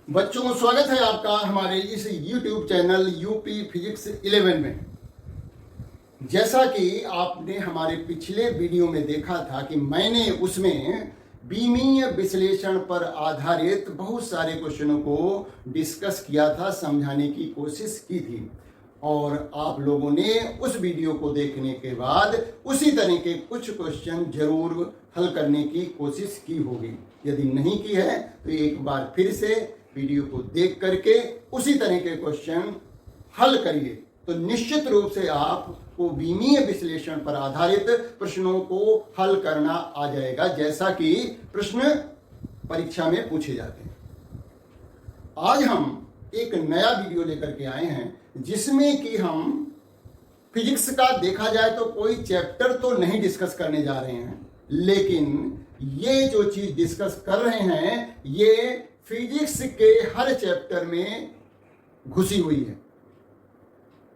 बच्चों, स्वागत है आपका हमारे इस YouTube चैनल यूपी फिजिक्स 11 में। जैसा कि आपने हमारे पिछले वीडियो में देखा था कि मैंने उसमें बीमीय विश्लेषण पर आधारित बहुत सारे क्वेश्चनों को डिस्कस किया था, समझाने की कोशिश की थी। और आप लोगों ने उस वीडियो को देखने के बाद उसी तरह के कुछ क्वेश्चन जरूर हल करने की कोशिश की होगी। यदि नहीं की है तो एक बार फिर से वीडियो को देख करके उसी तरह के क्वेश्चन हल करिए, तो निश्चित रूप से आपको बीमीय विश्लेषण पर आधारित प्रश्नों को हल करना आ जाएगा, जैसा कि प्रश्न परीक्षा में पूछे जाते हैं। आज हम एक नया वीडियो लेकर के आए हैं जिसमें कि हम फिजिक्स का देखा जाए तो कोई चैप्टर तो नहीं डिस्कस करने जा रहे हैं, लेकिन ये जो चीज डिस्कस कर रहे हैं ये फिजिक्स के हर चैप्टर में घुसी हुई है।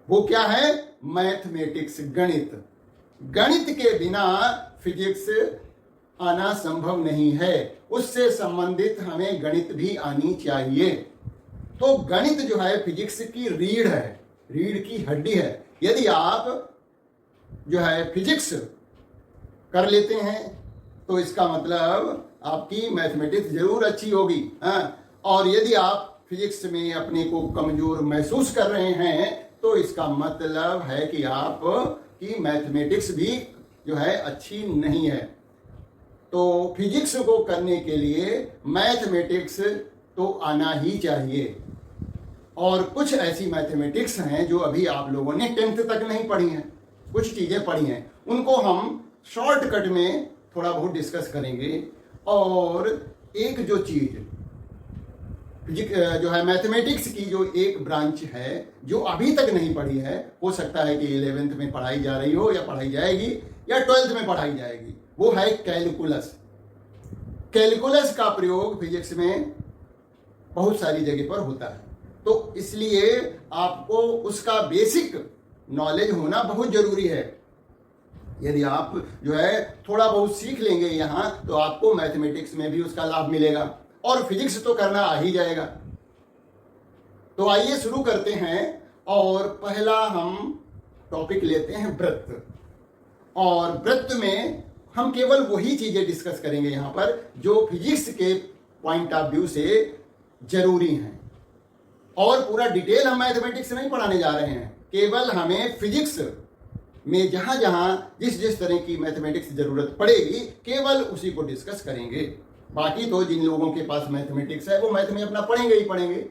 वो क्या है? मैथमेटिक्स, गणित। गणित के बिना फिजिक्स आना संभव नहीं है, उससे संबंधित हमें गणित भी आनी चाहिए। तो गणित जो है फिजिक्स की रीढ़ है, रीढ़ की हड्डी है। यदि आप जो है फिजिक्स कर लेते हैं तो इसका मतलब आपकी मैथमेटिक्स जरूर अच्छी होगी। और यदि आप फिजिक्स में अपने को कमजोर महसूस कर रहे हैं तो इसका मतलब है कि आप की मैथमेटिक्स भी जो है अच्छी नहीं है। तो फिजिक्स को करने के लिए मैथमेटिक्स तो आना ही चाहिए। और कुछ ऐसी मैथमेटिक्स हैं जो अभी आप लोगों ने 10th तक नहीं पढ़ी हैं, कुछ चीजें पढ़ी हैं, उनको हम शॉर्टकट में थोड़ा बहुत डिस्कस करेंगे। और एक जो चीज जो है मैथमेटिक्स की जो एक ब्रांच है जो अभी तक नहीं पढ़ी है, हो सकता है कि 11th में पढ़ाई जा रही हो या पढ़ाई जाएगी या 12th में पढ़ाई जाएगी, वो है कैलकुलस। कैलकुलस का प्रयोग फिजिक्स में बहुत सारी जगह पर होता है, तो इसलिए आपको उसका बेसिक नॉलेज होना बहुत जरूरी है। यदि आप जो है थोड़ा बहुत सीख लेंगे यहाँ तो आपको मैथमेटिक्स में भी उसका लाभ मिलेगा और फिजिक्स तो करना आ ही जाएगा। तो आइए शुरू करते हैं। और पहला हम टॉपिक लेते हैं वृत्त। और वृत्त में हम केवल वही चीजें डिस्कस करेंगे यहाँ पर जो फिजिक्स के पॉइंट ऑफ व्यू से जरूरी हैं। और पूरा डिटेल हम मैथमेटिक्स नहीं पढ़ाने जा रहे हैं, केवल हमें फिजिक्स में जहां जहां जिस तरह की मैथमेटिक्स की जरूरत पड़ेगी केवल उसी को डिस्कस करेंगे। बाकी तो जिन लोगों के पास मैथमेटिक्स है वो मैथ में अपना पढ़ेंगे ही पढ़ेंगे,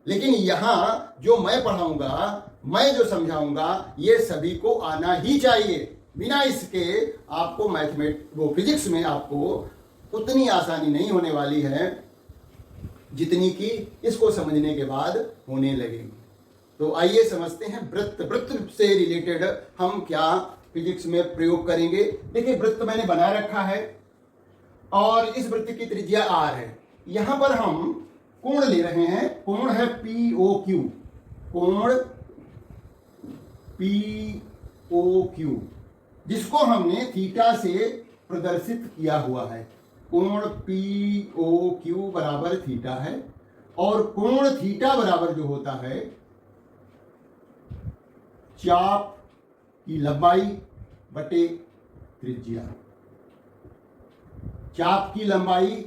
लेकिन यहाँ जो मैं पढ़ाऊंगा, मैं जो समझाऊंगा, ये सभी को आना ही चाहिए। बिना इसके आपको वो फिजिक्स में आपको उतनी आसानी नहीं होने वाली है जितनी कि इसको समझने के बाद होने लगेगी। तो आइए समझते हैं वृत्त। वृत्त से रिलेटेड हम क्या फिजिक्स में प्रयोग करेंगे। देखिए, वृत्त मैंने बना रखा है और इस वृत्त की त्रिज्या r है। यहां पर हम कोण ले रहे हैं, कोण है POQ, कोण POQ, जिसको हमने थीटा से प्रदर्शित किया हुआ है। कोण POQ बराबर थीटा है और कोण थीटा बराबर जो होता है चाप की लंबाई बटे त्रिज्या। चाप की लंबाई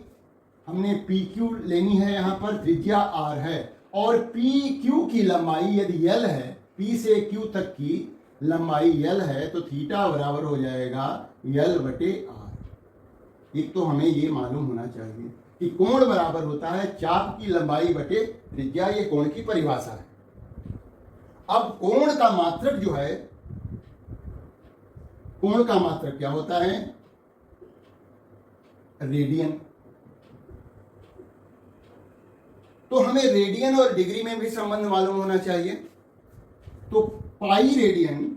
हमने PQ लेनी है, यहां पर त्रिज्या R है। और PQ की लंबाई यदि L है, P से Q तक की लंबाई L है, तो थीटा बराबर हो जाएगा L बटे R। एक तो हमें ये मालूम होना चाहिए कि कोण बराबर होता है चाप की लंबाई बटे त्रिज्या, ये कोण की परिभाषा है। अब कोण का मात्रक जो है, कोण का मात्रक क्या होता है? रेडियन। तो हमें रेडियन और डिग्री में भी संबंध मालूम होना चाहिए। तो पाई रेडियन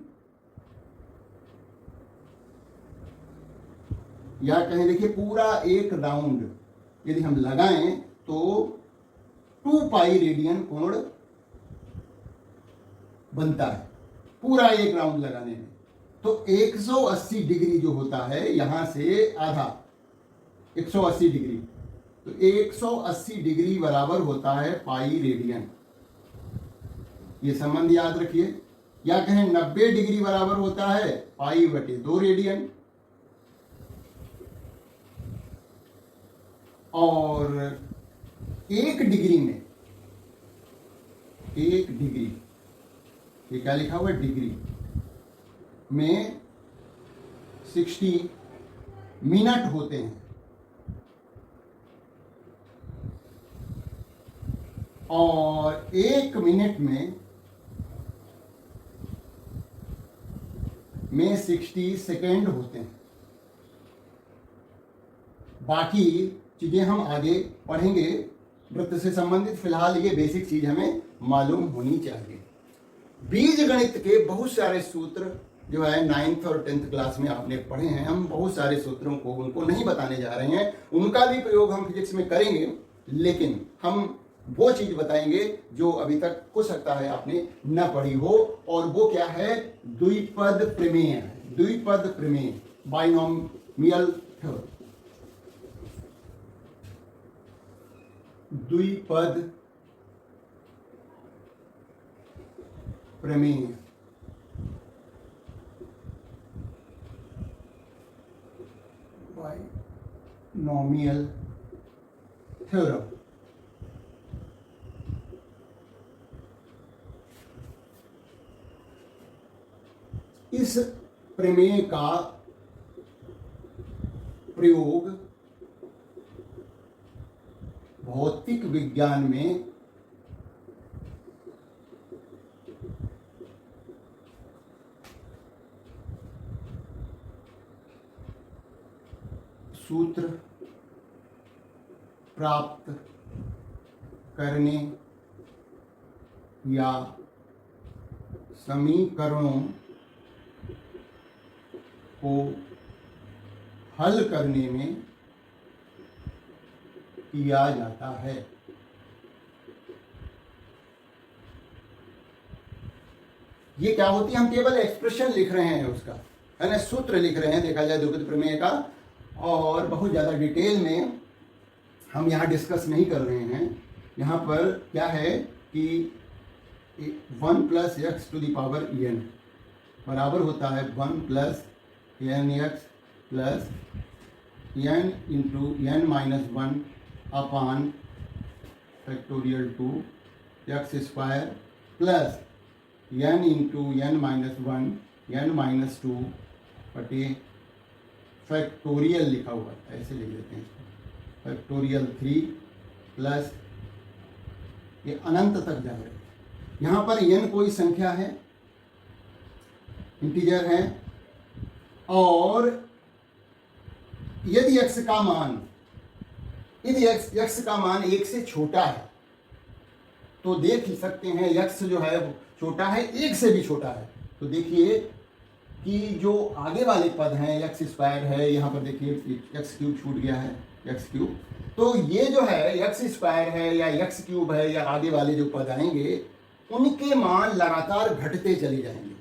या कहें, देखिए पूरा एक राउंड यदि हम लगाएं तो 2 पाई रेडियन कोण बनता है पूरा एक राउंड लगाने में। तो 180 डिग्री जो होता है, यहां से आधा 180 डिग्री तो 180 डिग्री बराबर होता है पाई रेडियन। ये संबंध याद रखिए। या कहें 90 डिग्री बराबर होता है पाई बटे 2 रेडियन। और 1 डिग्री में, 1 डिग्री, ये क्या लिखा हुआ है, डिग्री में 60 मिनट होते हैं। और 1 मिनट में 60 सेकेंड होते हैं। बाकी चीजें हम आगे पढ़ेंगे वृत्त से संबंधित। फिलहाल ये बेसिक चीज हमें मालूम होनी चाहिए। बीज गणित के बहुत सारे सूत्र जो है 9th और 10th क्लास में आपने पढ़े हैं। हम बहुत सारे सूत्रों को उनको नहीं बताने जा रहे हैं, उनका भी प्रयोग हम फिजिक्स में करेंगे, लेकिन हम वो चीज बताएंगे जो अभी तक हो सकता है आपने न पढ़ी हो, और वो क्या है, द्विपद प्रमेय। द्विपद प्रमेय, बाइनोमियल थ्योरम, द्विपद प्रमेय। Binomial theorem. इस प्रमेय का प्रयोग भौतिक विज्ञान में सूत्र प्राप्त करने या समीकरणों को हल करने में किया जाता है। ये क्या होती है, हम केवल एक्सप्रेशन लिख रहे हैं उसका, है ना, सूत्र लिख रहे हैं देखा जाए द्विपद प्रमेय का, और बहुत ज़्यादा डिटेल में हम यहाँ डिस्कस नहीं कर रहे हैं। यहाँ पर क्या है कि 1 + x⁴n बराबर होता है 1 + nx + n × n-1 अपान factorial 2 x² plus n × n-1 n-2 बटे फैक्टोरियल लिखा हुआ है, ऐसे लिख देते हैं इसको, फैक्टोरियल 3 प्लस ये अनंत तक जा रहे हैं। यहाँ पर n कोई संख्या है, इंटीजर है, और यदि x का मान, यदि x का मान 1 से छोटा है तो देख सकते हैं x जो है छोटा है, 1 से भी छोटा है, तो देखिए कि जो आगे वाले पद हैं x² है, यहाँ पर देखिए x³ छूट गया है, x³, तो ये जो है x² है या x³ है या आगे वाले जो पद आएंगे उनके मान लगातार घटते चले जाएंगे,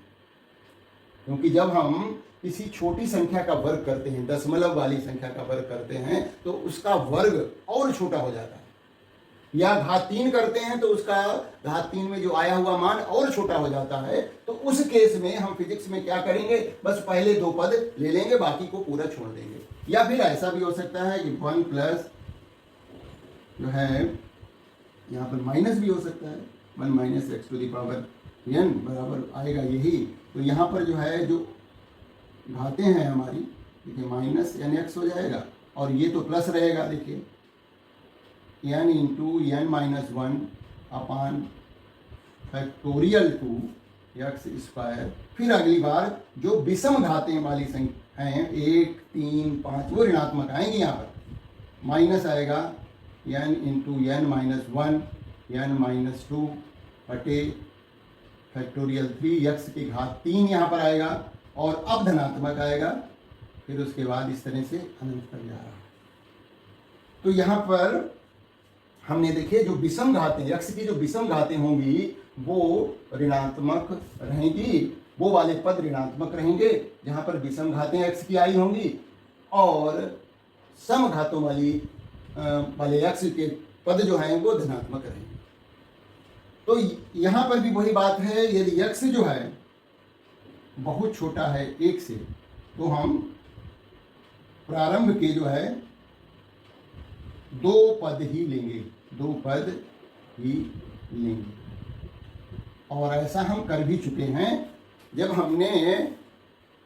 क्योंकि जब हम किसी छोटी संख्या का वर्ग करते हैं, दशमलव वाली संख्या का वर्ग करते हैं, तो उसका वर्ग और छोटा हो जाता है, या घात 3 करते हैं तो उसका घात 3 में जो आया हुआ मान और छोटा हो जाता है। तो उस केस में हम फिजिक्स में क्या करेंगे, बस पहले 2 पद ले लेंगे, बाकी को पूरा छोड़ देंगे। या फिर ऐसा भी हो सकता है कि 1 प्लस जो है यहाँ पर माइनस भी हो सकता है, 1 - x⁴n बराबर आएगा यही। तो यहाँ पर जो है जो घातें हैं हमारी, देखिए -nx हो जाएगा, और ये तो प्लस रहेगा, देखिए n × n-1 अपान फैक्टोरियल 2 x²। फिर अगली बार जो विषम घातें वाली संख्या हैं 1, 3, 5 वो ऋणात्मक आएंगी, यहाँ पर माइनस आएगा n × n-1 n-2 बटे फैक्टोरियल 3 x की घात 3 यहाँ पर आएगा, और अब धनात्मक आएगा, फिर उसके बाद इस तरह से अनंत तक जा रहा है। तो यहाँ पर हमने देखिए जो विषम घातें, x की जो विषम घातें होंगी वो ऋणात्मक रहेंगी, वो वाले पद ऋणात्मक रहेंगे जहाँ पर विषम घातें x की आई होंगी, और सम घातों वाली वाले x के पद जो हैं वो धनात्मक रहेंगे। तो यहाँ पर भी वही बात है, यदि x जो है बहुत छोटा है 1 से, तो हम प्रारंभ के जो है 2 पद ही लेंगे, 2 पद ही लेंगे। और ऐसा हम कर भी चुके हैं जब हमने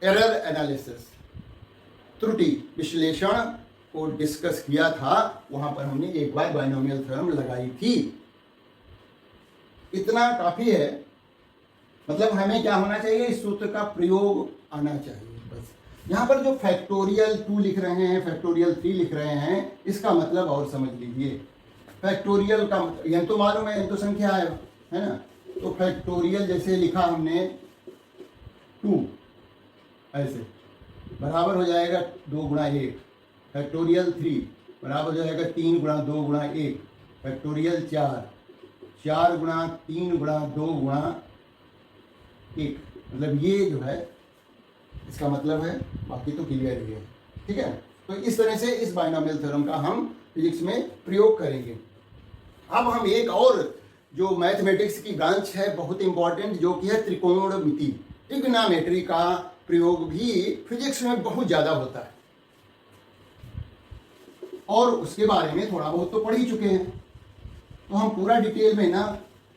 एरर एनालिसिस, त्रुटि विश्लेषण को डिस्कस किया था, वहां पर हमने एक बार बाइनोमियल थ्योरम लगाई थी। इतना काफी है, मतलब हमें क्या होना चाहिए, इस सूत्र का प्रयोग आना चाहिए बस। यहाँ पर जो फैक्टोरियल 2 लिख रहे हैं, फैक्टोरियल 3 लिख रहे हैं, इसका मतलब और समझ लीजिए। फैक्टोरियल का यह तो मालूम है, तो संख्या है ना। तो फैक्टोरियल जैसे लिखा हमने 2, ऐसे बराबर हो जाएगा 2 गुणा 1। फैक्टोरियल 3 बराबर हो जाएगा 3 गुणा 2 गुणा 1। फैक्टोरियल 4 गुणा 3 गुणा 2 गुणा 1। मतलब ये जो है इसका मतलब है, बाकी तो क्लियर ही है, ठीक है। तो इस तरह से इस बाइनोमियल थ्योरम का हम फिजिक्स में प्रयोग करेंगे। अब हम एक और जो मैथमेटिक्स की ब्रांच है बहुत इंपॉर्टेंट, जो कि है त्रिकोणमिति, ट्रिग्नोमेट्री का प्रयोग भी फिजिक्स में बहुत ज्यादा होता है, और उसके बारे में थोड़ा बहुत तो पढ़ ही चुके हैं। तो हम पूरा डिटेल में ना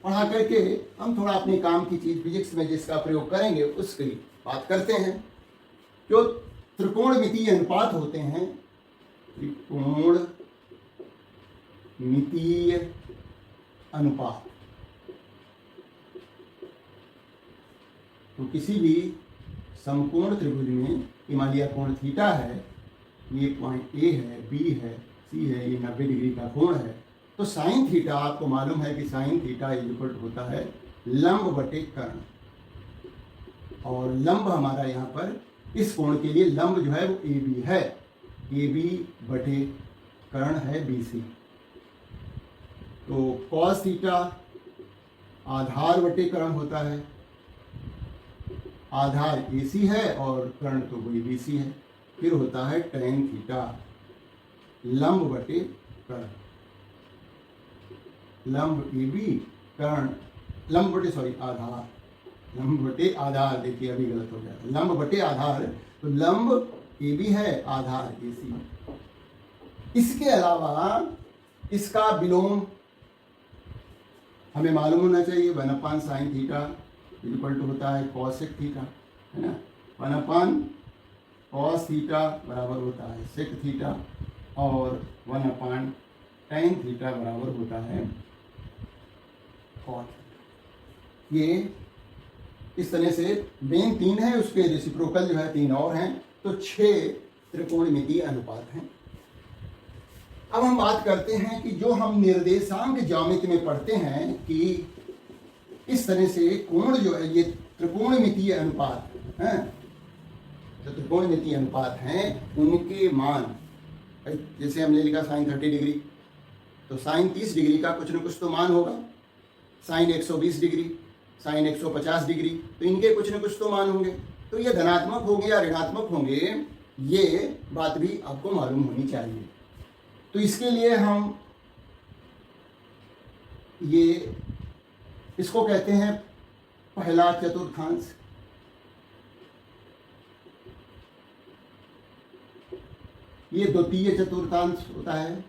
पढ़ा करके हम थोड़ा अपने काम की चीज फिजिक्स में जिसका प्रयोग करेंगे उसकी बात करते हैं। जो त्रिकोणमितीय अनुपात होते हैं, त्रिकोणमितीय अनुपात, तो किसी भी समकोण त्रिभुज में ये मान लिया कोण थीटा है, ये पॉइंट ए है, बी है, सी है, ये 90 डिग्री का कोण है। तो साइन थीटा आपको मालूम है कि साइन थीटा इक्वल होता है लंब बटे कर्ण, और लंब हमारा यहाँ पर इस कोण के लिए लंब जो है वो ए बी है, ए बी बटे कर्ण है बी सी। तो कॉस थीटा आधार बटे कर्ण होता है, आधार ए सी है और कर्ण तो वही बी सी है। फिर होता है टेन थीटा लंब बटे कर्ण, लंब ए बी कर्ण, लंब बटे सॉरी आधार, लंब बटे आधार, देखिए अभी गलत हो गया, लंब बटे आधार, तो लंब ए बी है, आधार ए सी। इसके अलावा इसका विलोम हमें मालूम होना चाहिए, 1 साइन थीटा इक्वल टू होता है कॉसेक थीटा, है ना। 1 कॉस थीटा बराबर होता है सेक थीटा, और 1 टेन थीटा बराबर होता है कॉट। ये इस तरह से मेन 3 है, उसके रेसिप्रोकल जो है 3 और हैं, तो 6 त्रिकोणमितीय अनुपात हैं। अब हम बात करते हैं कि जो हम निर्देशांक ज्यामिति में पढ़ते हैं कि इस तरह से कोण जो है ये त्रिकोणमितीय अनुपात हैं, जो त्रिकोणमितीय अनुपात हैं उनके मान, जैसे हमने लिखा साइन 30 डिग्री, तो साइन 30 डिग्री का कुछ न कुछ तो मान होगा, साइन 120 डिग्री, साइन 150 डिग्री, तो इनके कुछ न कुछ तो मान होंगे। तो ये धनात्मक होंगे या ऋणात्मक होंगे, ये बात भी आपको मालूम होनी चाहिए। तो इसके लिए हम ये इसको कहते हैं पहला चतुर्थांश, ये द्वितीय चतुर्थांश होता है,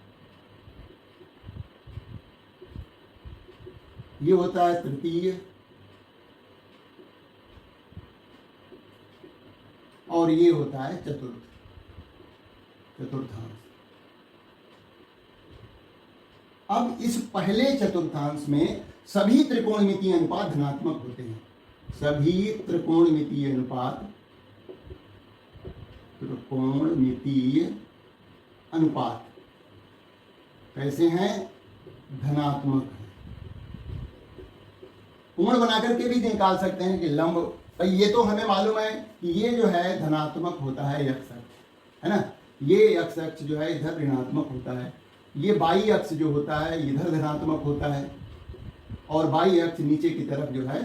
ये होता है तृतीय, और ये होता है चतुर्थांश। अब इस पहले चतुर्थांश में सभी त्रिकोणमितीय अनुपात धनात्मक होते हैं, सभी त्रिकोणमितीय अनुपात, त्रिकोणमितीय अनुपात कैसे हैं, धनात्मक है। कोण बना करके भी निकाल सकते हैं कि लंब, भाई ये तो हमें मालूम है कि ये जो है धनात्मक होता है x अक्ष, है ना, ये x अक्ष जो है इधर ऋणात्मक होता है, ये y अक्ष जो होता है इधर धनात्मक होता है, और y अक्ष नीचे की तरफ जो है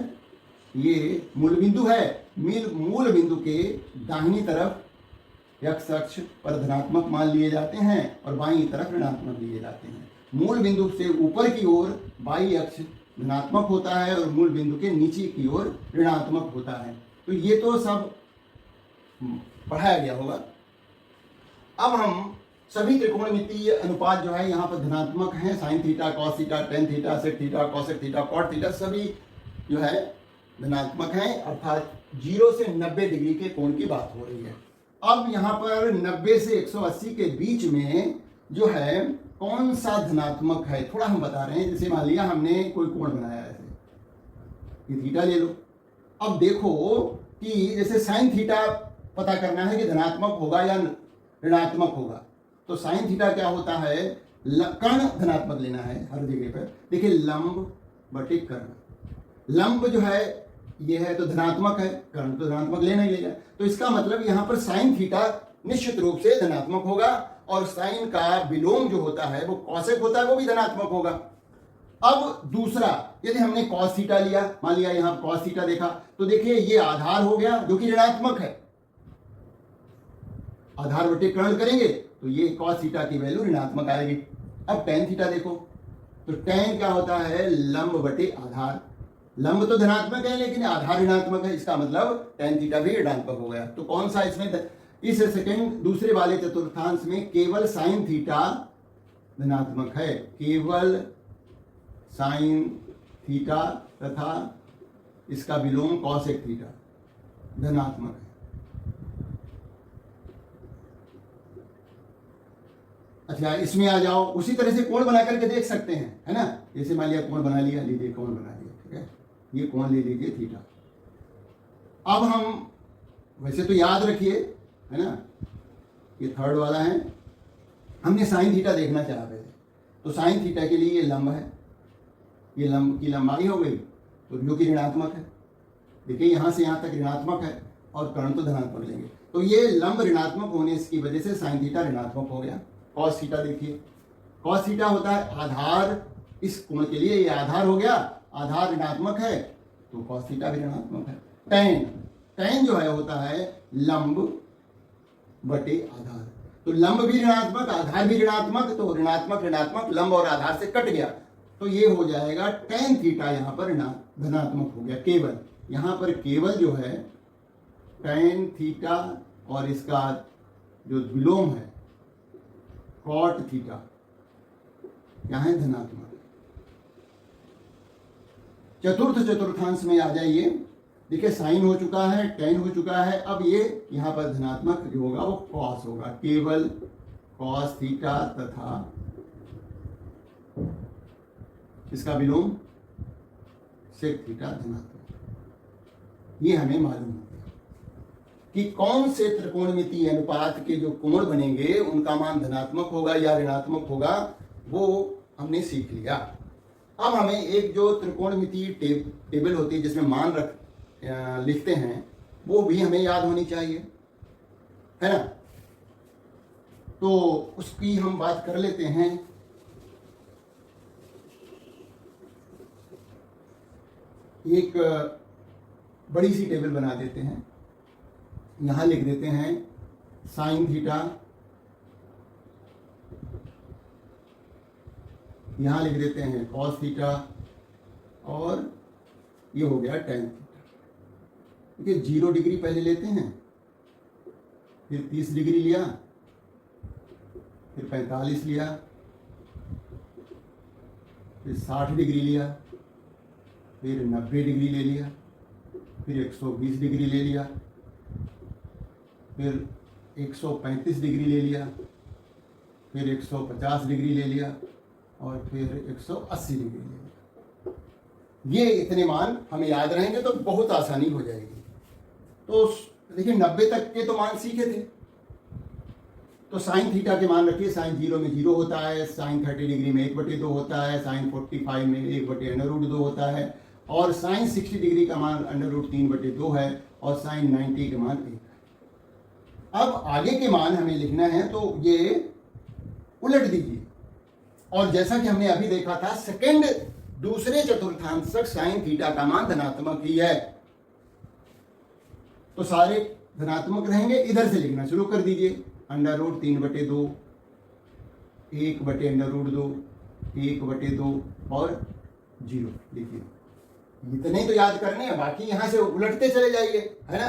ये मूल बिंदु है, मूल बिंदु के दाहिनी तरफ एक्स अक्ष पर धनात्मक मान लिए जाते हैं और बाईं तरफ ऋणात्मक लिए जाते हैं। मूल बिंदु से ऊपर की ओर बाईं अक्ष धनात्मक होता है और मूल बिंदु के नीचे की ओर ऋणात्मक होता है। तो ये तो सब पढ़ाया गया होगा। अब हम सभी त्रिकोणमितीय अनुपात जो है यहाँ पर धनात्मक हैं। Sine theta, cos theta, tan theta, sec theta, cosec theta, cot theta सभी जो है धनात्मक हैं, अर्थात 0 से 90 डिग्री के कोण की बात हो रही है। अब यहाँ पर 90 से 180 के बीच में जो है कौन सा धनात्मक है, थोड़ा हम बता रहे हैं। जैसे मान लिया हमने कोई कोण बनाया है, ये थीटा ले लो। अब देखो कि जैसे साइन थीटा पता करना है कि धनात्मक होगा या ऋणात्मक होगा, तो साइन थीटा क्या होता है, कर्ण धनात्मक लेना है हर जगह पर। देखिए लंब बटे कर्ण, लंब जो है ये है तो धनात्मक है, कर्ण तो धनात्मक लेना ही लेगा। तो इसका मतलब यहाँ पर साइन थीटा निश्चित रूप से धनात्मक होगा और साइन का विलोम जो होता है वो कॉसेक होता है, वो भी धनात्मक होगा। अब दूसरा, यदि हमने कॉस थीटा लिया, मान लिया यहाँ कॉस थीटा देखा, तो देखिए ये आधार हो गया जो कि ऋणात्मक है, आधार बटे कर्ण करेंगे तो ये कॉस थीटा की वैल्यू ऋणात्मक आएगी। अब टेन थीटा देखो, तो टेन क्या होता है, लंब बटे आधार। लंब तो धनात्मक है लेकिन आधार ऋणात्मक है, इसका मतलब टेन थीटा भी ऋणात्मक हो गया। तो कौन सा इसमें, इस सेकंड दूसरे वाले चतुर्थांश में केवल साइन थीटा धनात्मक है, केवल साइन थीटा तथा इसका विलोम कॉसेक थीटा धनात्मक है। अच्छा इसमें आ जाओ, उसी तरह से कोण बना करके देख सकते हैं, है ना। जैसे मान लिया कोण बना लिया, लीजिए कोण बना लिया, ठीक है, ये कोण ले लीजिए थीटा। अब हम वैसे तो याद रखिए, है ना, ये थर्ड वाला है, हमने साइन थीटा देखना चाह रहे थे, तो साइन थीटा के लिए ये लंब है, ये लंब की लंबाई हो गई, तो जो कि ऋणात्मक है। देखिए यहाँ से यहाँ तक ऋणात्मक है और कर्ण तो धनात्मक लेंगे, तो ये लंब ऋणात्मक होने की वजह से साइन थीटा ऋणात्मक हो गया। कॉस थीटा देखिए, कॉस थीटा होता है आधार, इस कोण के लिए ये आधार हो गया, आधार ऋणात्मक है तो कॉस थीटा भी ऋणात्मक है। टेन, टेन जो है होता है लंब बटे आधार, तो लंब भी ऋणात्मक आधार भी ऋणात्मक, तो ऋणात्मक ऋणात्मक लंब और आधार से कट गया, तो ये हो जाएगा टेन थीटा यहाँ पर धनात्मक हो गया। केवल यहाँ पर केवल जो है टेन थीटा और इसका जो विलोम है कॉट थीटा यहाँ है धनात्मक। चतुर्थ चतुर्थांश में आ जाइए, देखिए साइन हो चुका है, टेन हो चुका है, अब ये यहाँ पर धनात्मक जो होगा वो कॉस होगा, केवल कॉस थीटा तथा इसका विलोम सेक थीटा धनात्मक। ये हमें मालूम है कि कौन से त्रिकोणमितीय अनुपात के जो कोण बनेंगे उनका मान धनात्मक होगा या ऋणात्मक होगा, वो हमने सीख लिया। अब हमें एक जो त्रिकोणमितीय टेबल होती है जिसमें मान लिखते हैं, वो भी हमें याद होनी चाहिए, है ना। तो उसकी हम बात कर लेते हैं। एक बड़ी सी टेबल बना देते हैं, यहाँ लिख देते हैं साइन थीटा, यहाँ लिख देते हैं कॉस थीटा और ये हो गया टेन थीटा। देखिए 0 डिग्री पहले लेते हैं, फिर 30 डिग्री लिया, फिर 45 लिया, फिर 60 डिग्री लिया, फिर 90 डिग्री ले लिया, फिर 120 डिग्री ले लिया, फिर 135 डिग्री ले लिया, फिर 150 डिग्री ले लिया और फिर 180 डिग्री ले लिया। ये इतने मान हमें याद रहेंगे तो बहुत आसानी हो जाएगी। तो देखिए 90 तक के तो मान सीखे थे, तो साइन थीटा के मान रखिए, साइन 0 में 0 होता है, साइन 30 डिग्री में 1/2 होता है, साइन 45 में 1/√2 होता है और साइन 60 डिग्री का मान √3/2 है और साइन 90 के मान 1 है। अब आगे के मान हमें लिखना है तो ये उलट दीजिए, और जैसा कि हमने अभी देखा था सेकंड दूसरे चतुर्थांश तक साइन थीटा का मान धनात्मक ही है, तो सारे धनात्मक रहेंगे, इधर से लिखना शुरू कर दीजिए। अंडर रूट 3/2, 1/√2, 1/2 और 0 लिखिए। इतने तो याद करने हैं, बाकी यहां से उलटते चले जाइए, है ना।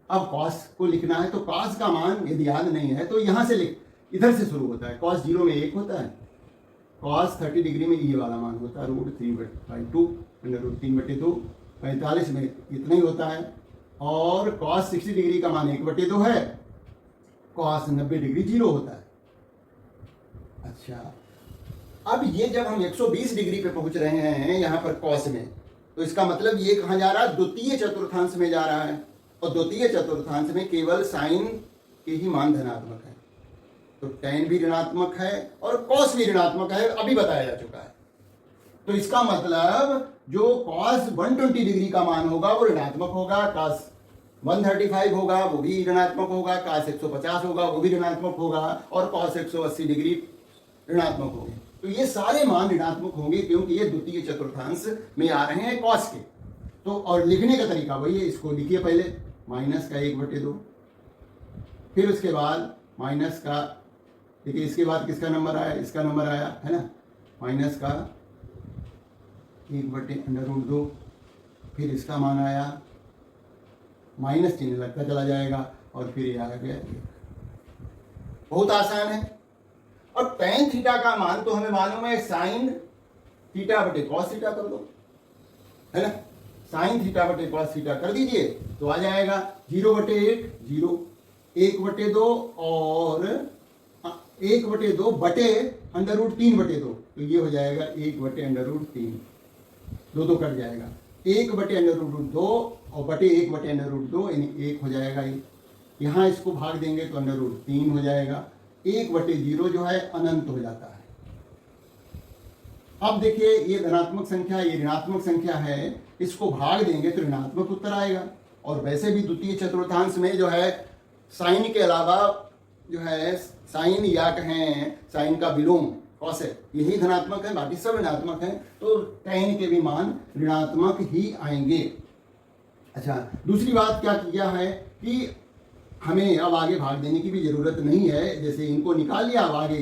अब कॉस को लिखना है तो कॉस का मान यदि याद नहीं है तो यहां से लिख, इधर से शुरू होता है। कॉस 0 में 1 होता है, कॉस 30 डिग्री में ये वाला मान होता है √3/2, √3/2, 45 में इतना ही होता है। और कॉस 60 डिग्री का मान 1/2 है, कॉस 90 डिग्री 0 होता है। अच्छा, अब ये जब हम 120 डिग्री पे पहुंच रहे हैं यहाँ पर कॉस में, तो इसका मतलब ये कहाँ जा रहा है? द्वितीय चतुर्थांश में जा रहा है। और द्वितीय चतुर्थांश में केवल साइन के ही मान धनात्मक है, तो tan भी ऋणात्मक है और कॉस भी ऋणात्मक है, अभी बताया जा चुका है। तो इसका मतलब जो कॉस 120 डिग्री का मान होगा वो ऋणात्मक होगा, कॉस 135 होगा वो भी ऋणात्मक होगा, कॉस 150 होगा वो भी ऋणात्मक होगा, और कॉस 180 डिग्री ऋणात्मक होगी। तो ये सारे मान ऋणात्मक होंगे क्योंकि ये द्वितीय चतुर्थांश में आ रहे हैं कॉस के। तो और लिखने का तरीका वही है, इसको लिखिए पहले माइनस का 1/2, फिर उसके बाद माइनस का, देखिए इसके बाद किसका नंबर आया? इसका नंबर आया है ना, माइनस का 1/√2, फिर इसका मान आया, माइनस चिन्ह लगता चला जाएगा और फिर ये आ गया। बहुत आसान है। और tan थीटा का मान तो हमें मालूम है, साइन थीटा बटे कॉस थीटा कर दो, है ना। साइन थीटा बटे कॉस थीटा कर दीजिए तो आ जाएगा 0/8, 0, 1/2 और 1/2 बटे √3/2, तो ये हो जाएगा 1/√3, 2 कट जाएगा, 1/√2 और बटे 1/√2 यानी 1 हो जाएगा। यहाँ इसको भाग देंगे तो √3 हो जाएगा। 1/0 जो है अनंत हो जाता है। अब देखिए ये धनात्मक संख्या, ये ऋणात्मक संख्या है, इसको भाग देंगे तो ऋणात्मक उत्तर आएगा। और वैसे भी द्वितीय चतुर्थांश में जो है साइन के अलावा जो है साइन या कहें साइन का विलोम कॉस है, यही धनात्मक है, बाकी सब ऋणात्मक है, तो tan के भी मान ऋणात्मक ही आएंगे। अच्छा, दूसरी बात क्या किया है कि हमें अब आगे भाग देने की भी जरूरत नहीं है। जैसे इनको निकाल लिया, अब आगे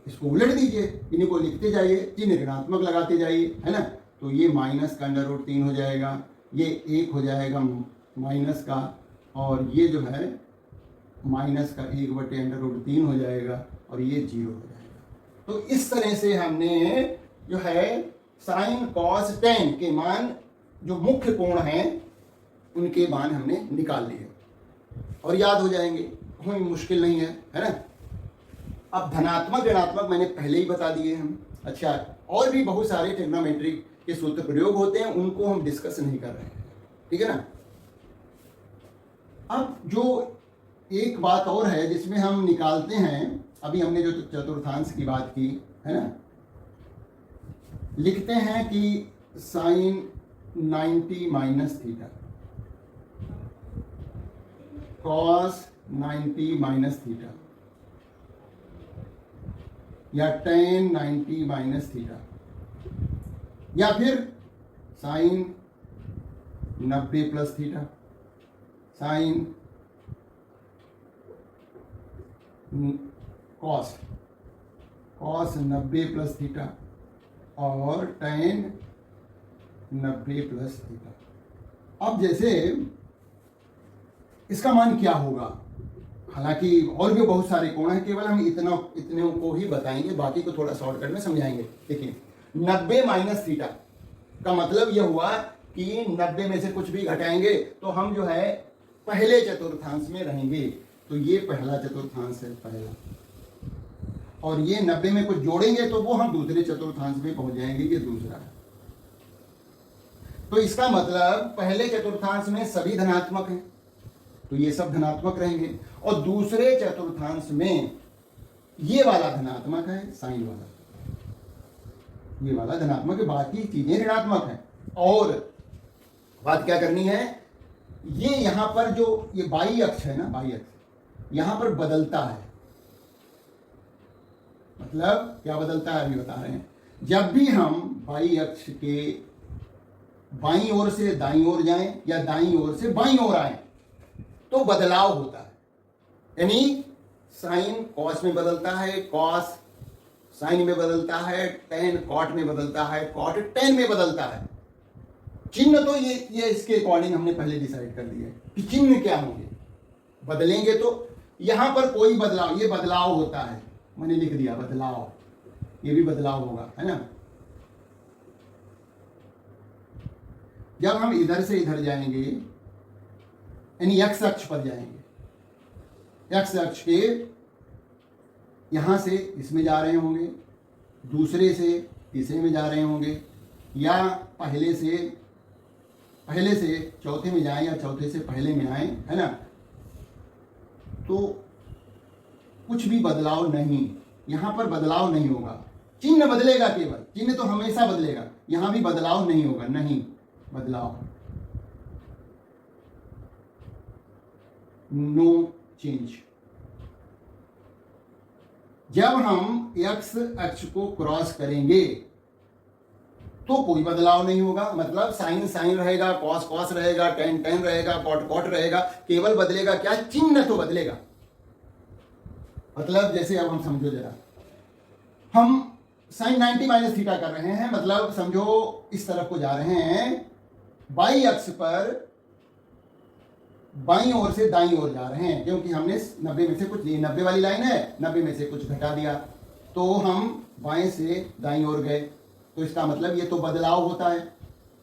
इसको उलट दीजिए, इनको लिखते जाइए, चिन्ह ऋणात्मक लगाते जाइए, है ना। तो ये माइनस का √3 हो जाएगा, ये 1 हो जाएगा माइनस का, और ये जो है माइनस का 1/√3 हो जाएगा, और ये 0 हो जाएगा। तो इस तरह से हमने जो है साइन कॉस tan के मान, जो मुख्य कोण हैं उनके मान हमने निकाल लिए और याद हो जाएंगे, कोई मुश्किल नहीं है ना। अब धनात्मक ऋणात्मक मैंने पहले ही बता दिए हम। अच्छा, और भी बहुत सारे ट्रिग्नोमेट्री के सूत्र प्रयोग होते हैं, उनको हम डिस्कस नहीं कर रहे हैं, ठीक है ना। अब जो एक बात और है जिसमें हम निकालते हैं, अभी हमने जो चतुर्थांश की बात की है ना, लिखते हैं कि sine 90 minus theta, cos 90 minus theta, या tan 90 माइनस थीटा, या फिर sine 90 plus theta, sine cos 90 plus theta, और tan 90 प्लस थीटा। अब जैसे इसका मान क्या होगा, हालांकि और भी बहुत सारे कोण हैं, केवल हम इतने को ही बताएंगे, बाकी को थोड़ा शॉर्टकट में समझाएंगे। देखिए 90 माइनस थीटा का मतलब यह हुआ कि 90 में से कुछ भी घटाएंगे तो हम जो है पहले चतुर्थांश में रहेंगे। तो ये पहला चतुर्थांश है, पहला, और ये 90 में कुछ जोड़ेंगे तो वो हम दूसरे चतुर्थांश में पहुंच जाएंगे, ये दूसरा है। तो इसका मतलब पहले चतुर्थांश में सभी धनात्मक हैं, तो ये सब धनात्मक रहेंगे, और दूसरे चतुर्थांश में ये वाला धनात्मक है, साइन वाला, ये वाला धनात्मक है, बाकी चीजें ऋणात्मक हैं। और बात क्या करनी है, ये यहां पर जो ये बाई अक्ष है ना, बाई अक्ष यहां पर बदलता है। मतलब क्या बदलता है, अभी बता रहे हैं। जब भी हम बाई अक्ष के बाईं ओर से दाईं ओर जाएं या दाईं ओर से बाईं ओर आए, तो बदलाव होता है। यानी साइन कॉस में बदलता है, कॉस साइन में बदलता है, टेन कॉट में बदलता है, कॉट टेन में बदलता है। चिन्ह तो ये इसके अकॉर्डिंग हमने पहले डिसाइड कर दिया कि चिन्ह क्या होंगे, बदलेंगे तो यहां पर कोई बदलाव, ये बदलाव होता है, मैंने लिख दिया बदलाव, ये भी बदलाव होगा, है ना। जब हम इधर से इधर जाएंगे यानी एक्स अक्ष पर जाएंगे, एक्स अक्ष के यहां से इसमें जा रहे होंगे, दूसरे से तीसरे में जा रहे होंगे, या पहले से चौथे में जाएं या चौथे से पहले में आए, है ना। तो कुछ भी बदलाव नहीं, यहां पर बदलाव नहीं होगा। चिन्ह बदलेगा, केवल चिन्ह तो हमेशा बदलेगा, यहां भी बदलाव नहीं होगा, नहीं बदलाव, नो चेंज। जब हम एक्स अक्ष को क्रॉस करेंगे तो कोई बदलाव नहीं होगा, मतलब साइन साइन रहेगा, कॉस कॉस रहेगा, टेन टेन रहेगा, कॉट कॉट रहेगा, केवल बदलेगा क्या, चिन्ह तो बदलेगा। मतलब जैसे अब हम समझो जरा, हम साइन 90 माइनस थीटा कर रहे हैं, मतलब समझो इस तरफ को जा रहे हैं, बाई अक्ष पर बाईं ओर से दाईं ओर जा रहे हैं, क्योंकि हमने 90 में से कुछ, ये 90 वाली लाइन है, 90 में से कुछ घटा दिया, तो हम बाएं से दाईं ओर गए, तो इसका मतलब ये तो बदलाव होता है।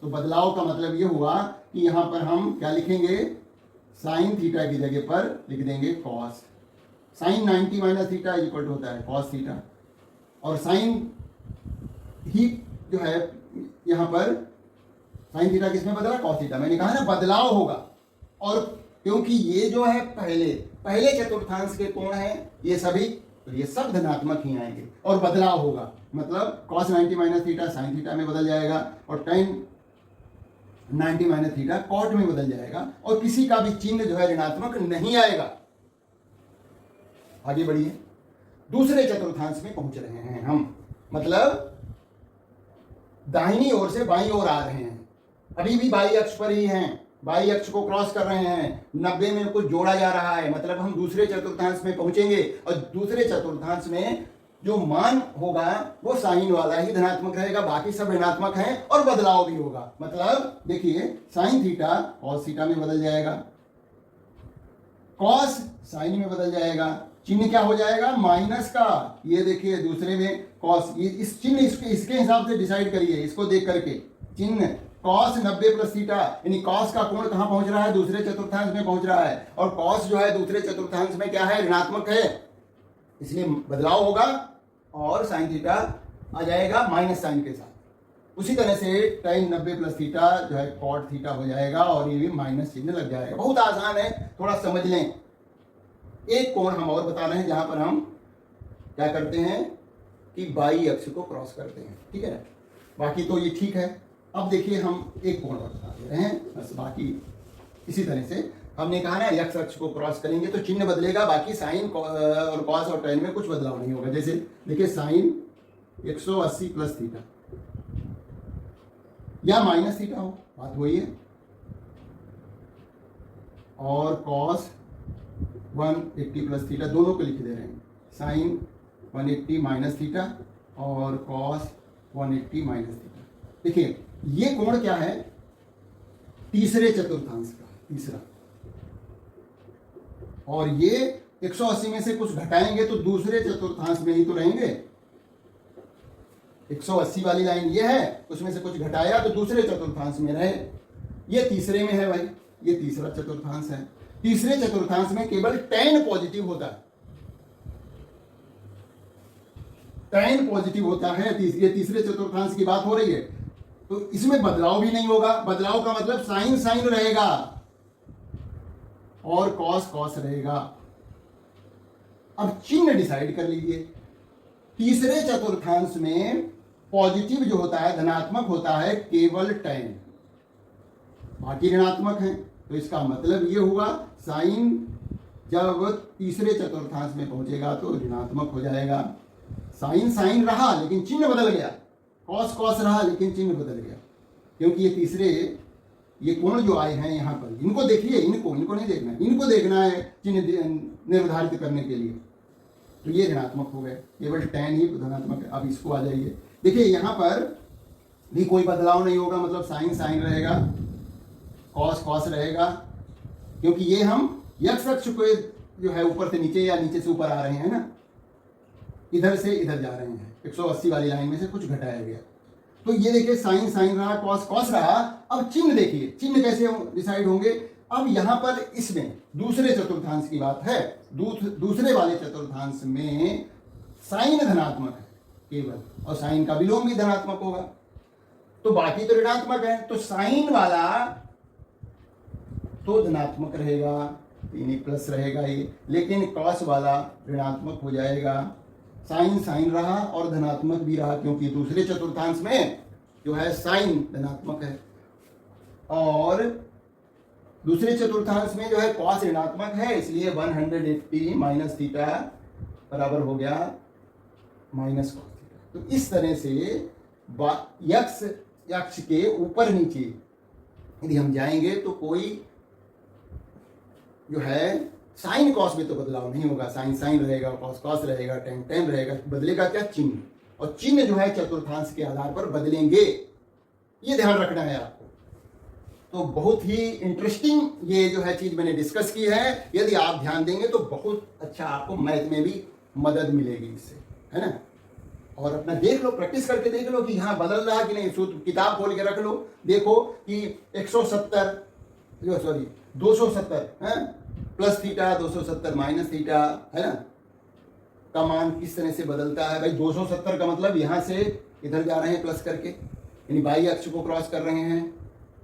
तो बदलाव का मतलब ये हुआ कि यहां पर हम क्या लिखेंगे, साइन थीटा की जगह पर लिख देंगे cos. Sine 90 minus theta equal होता है कॉस थीटा, और साइन ही जो है यहां पर साइन थीटा किसमें बदला, कॉस थीटा। मैंने कहा ना बदलाव होगा, और क्योंकि ये जो है पहले चतुर्थांश के कोण हैं ये सभी, तो ये सब धनात्मक ही आएंगे और बदलाव होगा, मतलब cos 90 minus theta sine theta में बदल जाएगा, और tan 90 माइनस थीटा कॉट में बदल जाएगा, और किसी का भी चिन्ह जो है ऋणात्मक नहीं आएगा। आगे बढ़िए, दूसरे चतुर्थांश में पहुंच रहे हैं हम, मतलब दाहिनी ओर से बाईं ओर आ रहे हैं, अभी भी बाई अक्ष पर ही हैं, बाई अक्ष को क्रॉस कर रहे हैं, 90 में कुछ जोड़ा जा रहा है, मतलब हम दूसरे चतुर्थांश में पहुंचेंगे, और दूसरे चतुर्थांश में जो मान होगा वो साइन वाला ही धनात्मक रहेगा, बाकी सब ऋणात्मक हैं, और बदलाव भी होगा। मतलब देखिए साइन थीटा कॉस थीटा में बदल जाएगा, कॉस साइन में बदल जाएगा, चिन्ह क्या हो जाएगा, माइनस का। ये देखिए दूसरे में कॉस, ये इस चिन्ह इसके हिसाब से डिसाइड करिए, इसको देख करके चिन्ह कॉस 90 प्लस थीटा, यानी कॉस का कोण कहां पहुंच रहा है, दूसरे चतुर्थांश में पहुंच रहा है, और कॉस जो है दूसरे चतुर्थांश में क्या है, ऋणात्मक है, इसलिए बदलाव होगा, और साइन थीटा आ जाएगा माइनस साइन के साथ। उसी तरह से tan 90 प्लस थीटा जो है कॉट थीटा हो जाएगा, और ये भी माइनस चिन्ह लग जाएगा। बहुत आसान है, थोड़ा समझ लें। एक कोण हम और बता रहे हैं जहां पर हम क्या करते हैं कि बाई अक्ष को क्रॉस करते हैं, ठीक है, बाकी तो ये ठीक है। अब देखिए हम एक कोण और बता दे रहे हैं, बस बाकी इसी तरह से हमने कहा ना एक्स अक्ष को क्रॉस करेंगे तो चिन्ह बदलेगा, बाकी साइन और कॉस और टेन में कुछ बदलाव नहीं होगा। जैसे देखिए साइन 180 प्लस थीटा या माइनस थीटा हो, बात वही है, और कॉस 180 प्लस थीटा, दोनों को लिख दे रहे हैं, साइन 180 माइनस थीटा और कॉस 180 माइनस थीटा। देखिए ये कोण क्या है, तीसरे चतुर्थांश का तीसरा, और ये 180 में से कुछ घटाएंगे तो दूसरे चतुर्थांश में ही तो रहेंगे। 180 वाली लाइन ये है, उसमें से कुछ घटाया तो दूसरे चतुर्थांश में रहे, ये तीसरे में है भाई, ये तीसरा चतुर्थांश है। तीसरे चतुर्थांश में केवल tan पॉजिटिव होता है, tan पॉजिटिव होता है, ये तीसरे चतुर्थांश की बात हो रही है, तो इसमें बदलाव भी नहीं होगा। बदलाव का मतलब साइन साइन रहेगा और कॉस कॉस रहेगा। अब चिन्ह डिसाइड कर लीजिए, तीसरे चतुर्थांश में पॉजिटिव जो होता है, धनात्मक होता है केवल tan, बाकी ऋणात्मक है, तो इसका मतलब ये हुआ साइन जब तीसरे चतुर्थांश में पहुंचेगा तो ऋणात्मक हो जाएगा। साइन साइन रहा लेकिन चिन्ह बदल गया, कॉस कॉस रहा लेकिन चिन्ह बदल गया, क्योंकि ये तीसरे ये कोण जो आए हैं यहाँ पर, इनको देखिए, इनको नहीं देखना है, इनको देखना है चिन्ह निर्धारित करने के लिए। तो ये ऋणात्मक हो गए, केवल tan ही धनात्मक है। अब इसको आ जाइए, देखिए यहाँ पर भी कोई बदलाव नहीं होगा, मतलब साइन रहेगा, कॉस रहेगा, क्योंकि ये हम x अक्ष को जो है ऊपर से नीचे या नीचे से ऊपर आ रहे हैं ना, इधर से इधर जा रहे हैं, 180 वाली लाइन में से कुछ घटाया गया। तो ये देखिए साइन रहा, कॉस रहा। अब चिन्ह देखिए, चिन्ह कैसे डिसाइड होंगे। अब यहाँ पर इसमें दूसरे चतुर्थांश की बात है, दूसरे वाले चतुर्थांश में साइन धनात्मक है केवल, और साइन का विलोम भी धनात्मक होगा, तो बाकी तो ऋणात्मक है, तो साइन वाला तो धनात्मक रहेगा, यानी प्लस रहेगा ये, लेकिन कॉस वाला ऋणात्मक हो जाएगा। साइन रहा और धनात्मक भी रहा, क्योंकि दूसरे चतुर्थांश में जो है साइन धनात्मक है, और दूसरे चतुर्थांश में जो है कॉस ऋणात्मक है, इसलिए 180 माइनस थीटा बराबर हो गया माइनस कॉस थीटा। तो इस तरह से यक्स अक्ष के ऊपर नीचे यदि हम जाएंगे तो कोई जो है साइन कॉस में तो बदलाव नहीं होगा, साइन रहेगा, कॉस रहेगा, टेन रहेगा, बदलेगा क्या, चिन्ह, और चिन्ह जो है चतुर्थांश के आधार पर बदलेंगे, ये ध्यान रखना है आपको। तो बहुत ही इंटरेस्टिंग ये जो है चीज मैंने डिस्कस की है, यदि आप ध्यान देंगे तो बहुत अच्छा आपको मैथ में भी मदद मिलेगी इससे, है ना। और अपना देख लो, प्रैक्टिस करके देख लो कि यहाँ बदल रहा कि नहीं, सूत्र किताब खोल के रख लो, देखो कि 270 है प्लस थीटा, 270 माइनस थीटा, है ना, का मान किस तरह से बदलता है। भाई 270 का मतलब यहाँ से इधर जा रहे हैं प्लस करके, यानी बाई अक्ष को क्रॉस कर रहे हैं,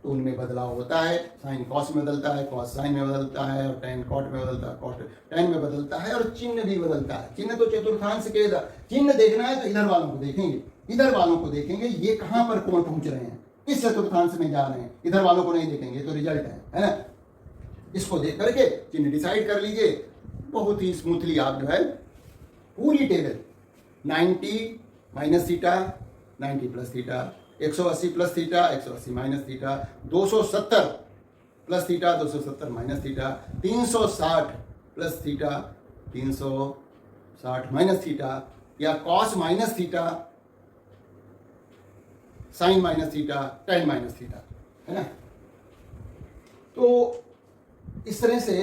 तो उनमें बदलाव होता है। साइन कॉस में बदलता है, कॉस साइन में बदलता है, और टेन कॉट में बदलता है, कॉट टेन में बदलता है, और चिन्ह भी बदलता है। चिन्ह तो चतुर्थांश के चिन्ह देखना है तो इधर वालों को देखेंगे, इधर वालों को देखेंगे, ये कहाँ पर कौन पहुंच रहे हैं, किस चतुर्थांश में जा रहे हैं, इधर वालों को नहीं देखेंगे, तो रिजल्ट है ना। इसको देख करके चिन्ह डिसाइड कर लीजिए, बहुत ही स्मूथली आप जो है पूरी table 90 minus theta, 90 plus theta, 180 plus theta, 180 minus theta, 270 plus theta, 270 minus theta, 360 plus theta, 360 minus theta, या cos minus theta, sine minus theta, tan minus theta, है ना। तो इस तरह से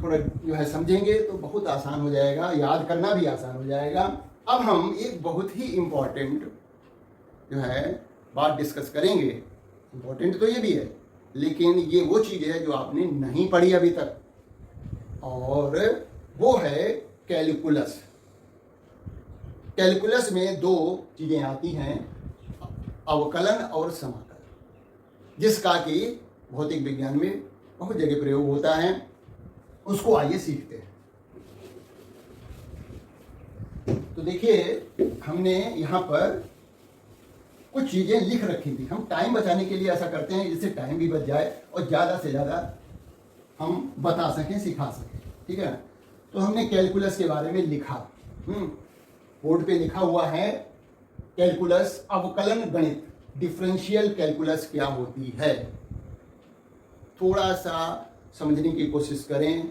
थोड़ा जो है समझेंगे तो बहुत आसान हो जाएगा, याद करना भी आसान हो जाएगा। अब हम एक बहुत ही इम्पोर्टेंट जो है बात डिस्कस करेंगे। इम्पोर्टेंट तो ये भी है, लेकिन ये वो चीज़ है जो आपने नहीं पढ़ी अभी तक, और वो है कैलकुलस। कैलकुलस में दो चीज़ें आती हैं, अवकलन और समाकलन, जिसका कि भौतिक विज्ञान में बहुत जगह प्रयोग होता है। उसको आइए सीखते हैं। तो देखिए हमने यहाँ पर कुछ चीजें लिख रखी थी, हम टाइम बचाने के लिए ऐसा करते हैं जिससे टाइम भी बच जाए और ज़्यादा से ज़्यादा हम बता सकें, सिखा सकें, ठीक है। तो हमने कैलकुलस के बारे में लिखा, बोर्ड पे लिखा हुआ है कैलकुलस, अवकलन गणित, डिफरेंशियल कैलकुलस क्या होती है। थोड़ा सा समझने की कोशिश करें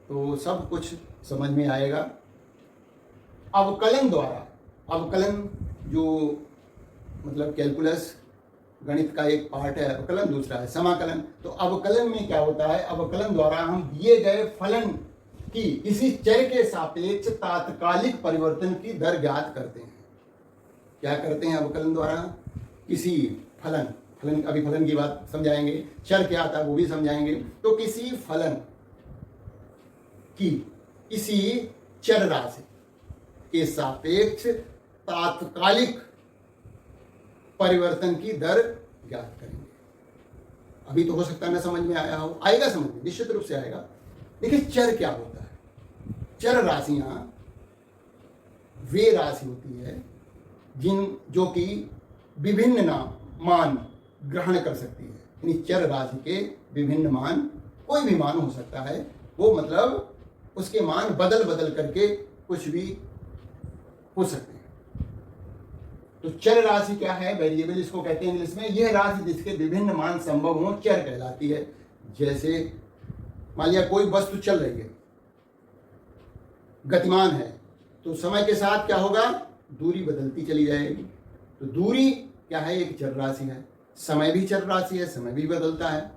तो सब कुछ समझ में आएगा। अवकलन द्वारा, अवकलन जो मतलब कैलकुलस गणित का एक पार्ट है, अवकलन दूसरा है समाकलन। तो अवकलन में क्या होता है, अवकलन द्वारा हम दिए गए फलन की किसी चर के सापेक्ष तात्कालिक परिवर्तन की दर ज्ञात करते हैं। क्या करते हैं अवकलन द्वारा, किसी फलन अभी फलन की बात समझाएंगे, चर क्या आता है वो भी समझाएंगे। तो किसी फलन की किसी चर राशि के सापेक्ष तात्कालिक परिवर्तन की दर ज्ञात करेंगे। अभी तो हो सकता है ना समझ में आया हो, आएगा समझ में, निश्चित रूप से आएगा। देखिए चर क्या होता है, चर राशियां वे राशि होती है जो कि विभिन्न मान ग्रहण कर सकती है। यानी चर राशि के विभिन्न मान, कोई भी मान हो सकता है, वो मतलब उसके मान बदल करके कुछ भी हो सकते हैं। तो तो चर राशि क्या है? वेरिएबल इसको कहते हैं इंग्लिश में। यह राशि जिसके विभिन्न मान संभव हो चर कहलाती है। जैसे मान लिया कोई वस्तु चल रही है, गतिमान है, तो समय के साथ क्या होगा? दूरी बदलती चली जाएगी। तो दूरी क्या है? एक चर राशि है। समय भी चर राशि है, समय भी बदलता है,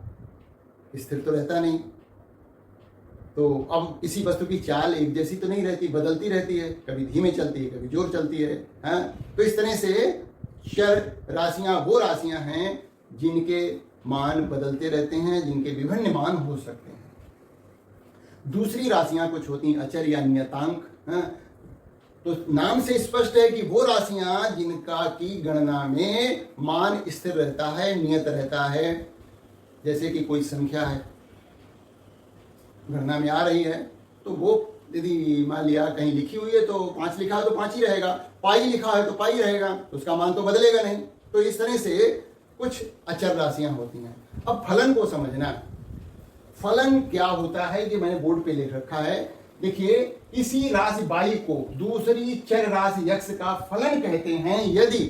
स्थिर तो रहता नहीं। तो अब किसी वस्तु की चाल एक जैसी तो नहीं रहती, बदलती रहती है, कभी धीमे चलती है, कभी जोर चलती है, हाँ? तो इस तरह से चर राशियां वो राशियां हैं जिनके मान बदलते रहते हैं, जिनके विभिन्न मान हो सकते हैं। दूसरी राशियां कुछ होती हैं अचर या नियतांक, हाँ? तो नाम से स्पष्ट है कि वो राशियां जिनका की गणना में मान स्थिर रहता है, नियत रहता है। जैसे कि कोई संख्या है, गणना में आ रही है, तो वो यदि मान लिया कहीं लिखी हुई है तो 5 लिखा है तो 5 ही रहेगा, पाई लिखा है तो पाई रहेगा, तो उसका मान तो बदलेगा नहीं। तो इस तरह से कुछ अचर राशियां होती हैं। अब फलन को समझना, फलन क्या होता है कि मैंने बोर्ड पे लिख रखा है। देखिए, इसी राशि बाई को दूसरी चर राशि यक्ष का फलन कहते हैं यदि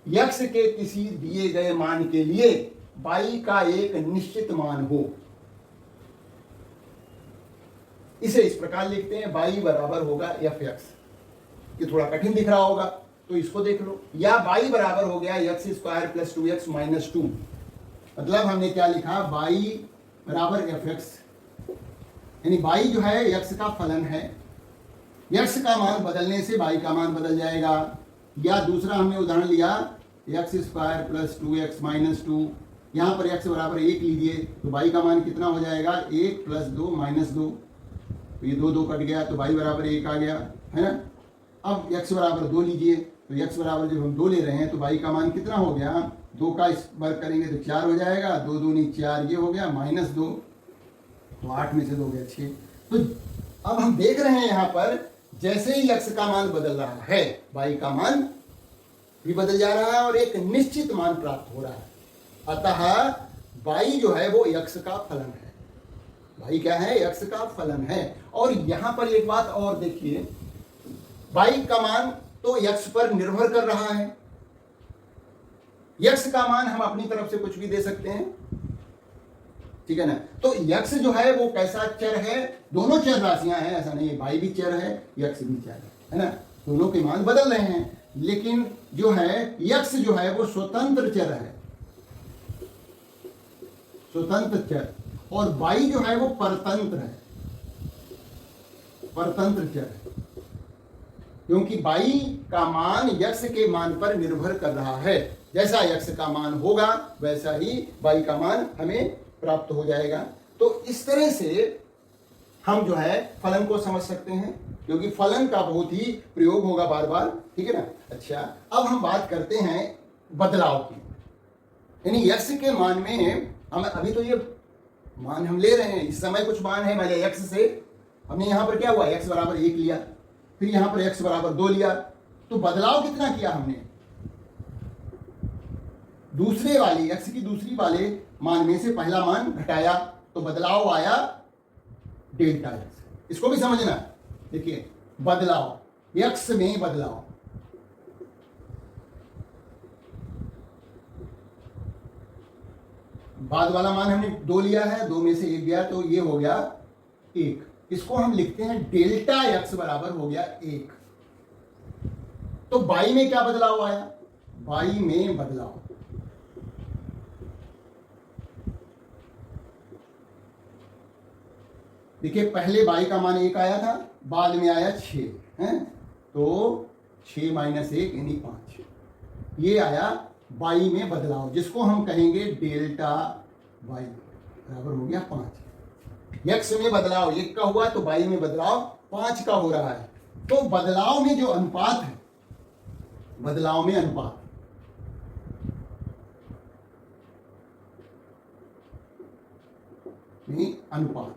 यक्ष के किसी दिए गए मान के लिए बाई का एक निश्चित मान हो। इसे इस प्रकार लिखते हैं, बाई बराबर होगा एफ एक्स। ये थोड़ा कठिन दिख रहा होगा तो इसको देख लो, या बाई बराबर हो गया x square plus 2x minus 2। मतलब हमने क्या लिखा? बाई बराबर एफ एक्स, यानी बाई जो है यक्ष का फलन है। यक्ष का मान बदलने से बाई का मान बदल जाएगा। या दूसरा हमने उदाहरण लिया x square plus 2x minus 2, यहाँ पर x बराबर 1 लीजिए तो बाई का मान कितना हो जाएगा? 1 प्लस 2 माइनस 2, तो ये 2 कट गया तो बाई बराबर 1 आ गया, है ना। अब x बराबर 2 लीजिए तो x बराबर जब हम 2 ले रहे हैं तो बाई का मान कितना हो गया? 2 का इस वर्ग करेंगे तो 4 हो जाएगा, 2 दूनी 4, ये हो गया माइनस 2, तो 8 में से 2 गया 6। तो अब हम देख रहे हैं यहाँ पर जैसे ही x का मान बदल रहा है, बाई का मान भी बदल जा रहा है और एक निश्चित मान प्राप्त हो रहा है। अतः बाई जो है वो यक्ष का फलन है। बाई क्या है? यक्ष का फलन है। और यहां पर एक बात और देखिए, बाई का मान तो यक्ष पर निर्भर कर रहा है। यक्ष का मान हम अपनी तरफ से कुछ भी दे सकते हैं, ठीक है ना। तो यक्ष जो है वो कैसा चर है? दोनों चर राशियां हैं, ऐसा नहीं है। बाई भी चर है, यक्ष भी चर है ना। दोनों के मान बदल रहे हैं, लेकिन जो है यक्ष जो है वो स्वतंत्र चर है, स्वतंत्र चर। और बाई जो है वो परतंत्र है, परतंत्र चर है, क्योंकि बाई का मान यक्ष के मान पर निर्भर कर रहा है। जैसा यक्ष का मान होगा वैसा ही बाई का मान हमें प्राप्त हो जाएगा। तो इस तरह से हम जो है फलन को समझ सकते हैं, क्योंकि फलन का बहुत ही प्रयोग होगा बार बार, ठीक है ना। अच्छा, अब हम बात करते हैं बदलाव की, यानी यक्ष के मान में हम अभी तो ये मान हम ले रहे हैं, इस समय कुछ मान है, मान यक्ष से हमने यहाँ पर क्या हुआ? x बराबर 1 लिया, फिर यहाँ पर x बराबर 2 लिया, तो बदलाव कितना किया हमने? दूसरे वाले x की दूसरी वाले मान में से पहला मान घटाया, तो बदलाव आया डेल्टा x। इसको भी समझना। देखिए, बदलाव x में बदलाव, बाद वाला मान हमने 2 लिया है, 2 में से 1 गया तो ये हो गया 1। इसको हम लिखते हैं डेल्टा x बराबर हो गया 1। तो बाई में क्या बदलाव आया? बाई में बदलाव, देखिए पहले बाई का मान 1 आया था, बाद में आया 6 है, तो 6 माइनस 1 यानी 5, ये आया बाई में बदलाव, जिसको हम कहेंगे डेल्टा बाई बराबर हो गया 5। यक्ष में बदलाव 1 का हुआ तो बाई में बदलाव 5 का हो रहा है। तो बदलाव में जो अनुपात है, बदलाव में अनुपात, अनुपात,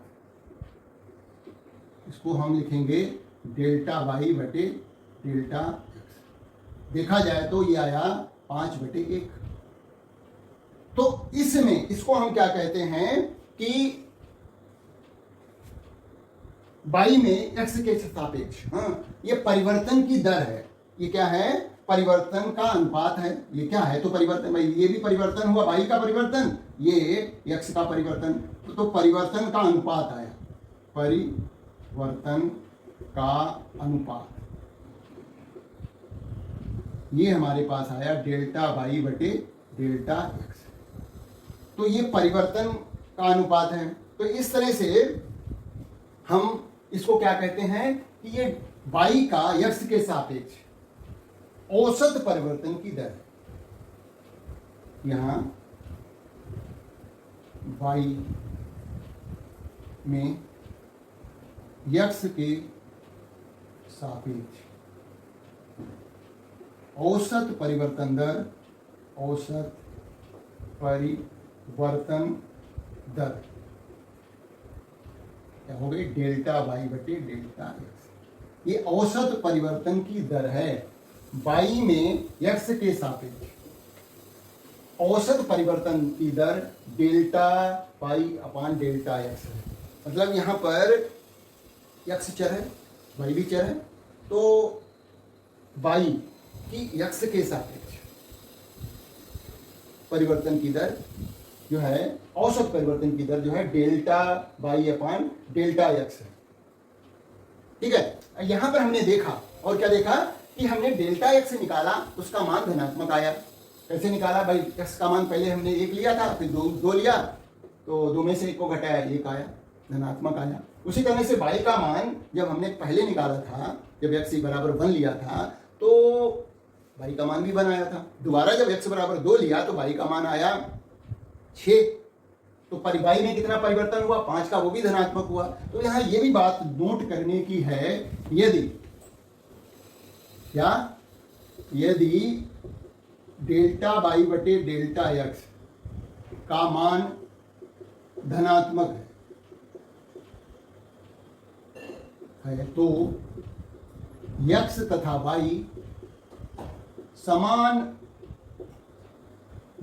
इसको हम लिखेंगे डेल्टा बाई बटे डेल्टा एक्स। देखा जाए तो ये आया 5/1। तो इसमें इसको हम क्या कहते हैं कि बाई में एक्स के सापेक्ष, हाँ, ये परिवर्तन की दर है। ये क्या है? परिवर्तन का अनुपात है। ये क्या है? तो परिवर्तन, भाई ये भी परिवर्तन हुआ, y का परिवर्तन, ये x का परिवर्तन, तो परिवर्तन का अनुपात आया, परिवर्तन का अनुपात, ये हमारे पास आया डेल्टा वाई बटे डेल्टा एक्स। तो ये परिवर्तन का अनुपात है। तो इस तरह से हम इसको क्या कहते हैं कि ये y का x के सापेक्ष औसत परिवर्तन की दर है। यहां y में x के सापेक्ष औसत परिवर्तन दर, औसत परिवर्तन दर क्या हो गई? डेल्टा वाई बटे डेल्टा एक्स। ये औसत परिवर्तन की दर है। वाई में एक्स के सापेक्ष औसत परिवर्तन की दर delta Y upon delta x है। मतलब यहां पर एक्स चर है, वाई भी चर है, तो वाई की एक्स के सापेक्ष परिवर्तन की दर जो है, औसत परिवर्तन की दर जो है delta Y upon delta x है। ठीक है, यहां पर हमने देखा, और क्या देखा कि हमने डेल्टा एक्स निकाला, उसका मान धनात्मक आया। कैसे निकाला भाई? एक्स का मान पहले हमने 1 लिया था, फिर 2 लिया, तो 2 में से 1 को घटाया, 1 आया, धनात्मक आया। उसी तरह से वाई का मान जब हमने पहले निकाला था, जब एक्स बराबर 1 लिया था, तो वाई का मान भी 1 आया था। दोबारा जब एक्स बराबर 2 लिया तो वाई का मान आया 6। तो वाई में कितना परिवर्तन हुआ? 5 का, वो भी धनात्मक हुआ। तो यहां ये भी बात नोट करने की है, यदि डेल्टा वाई बटे डेल्टा एक्स का मान धनात्मक है तो एक्स तथा वाई समान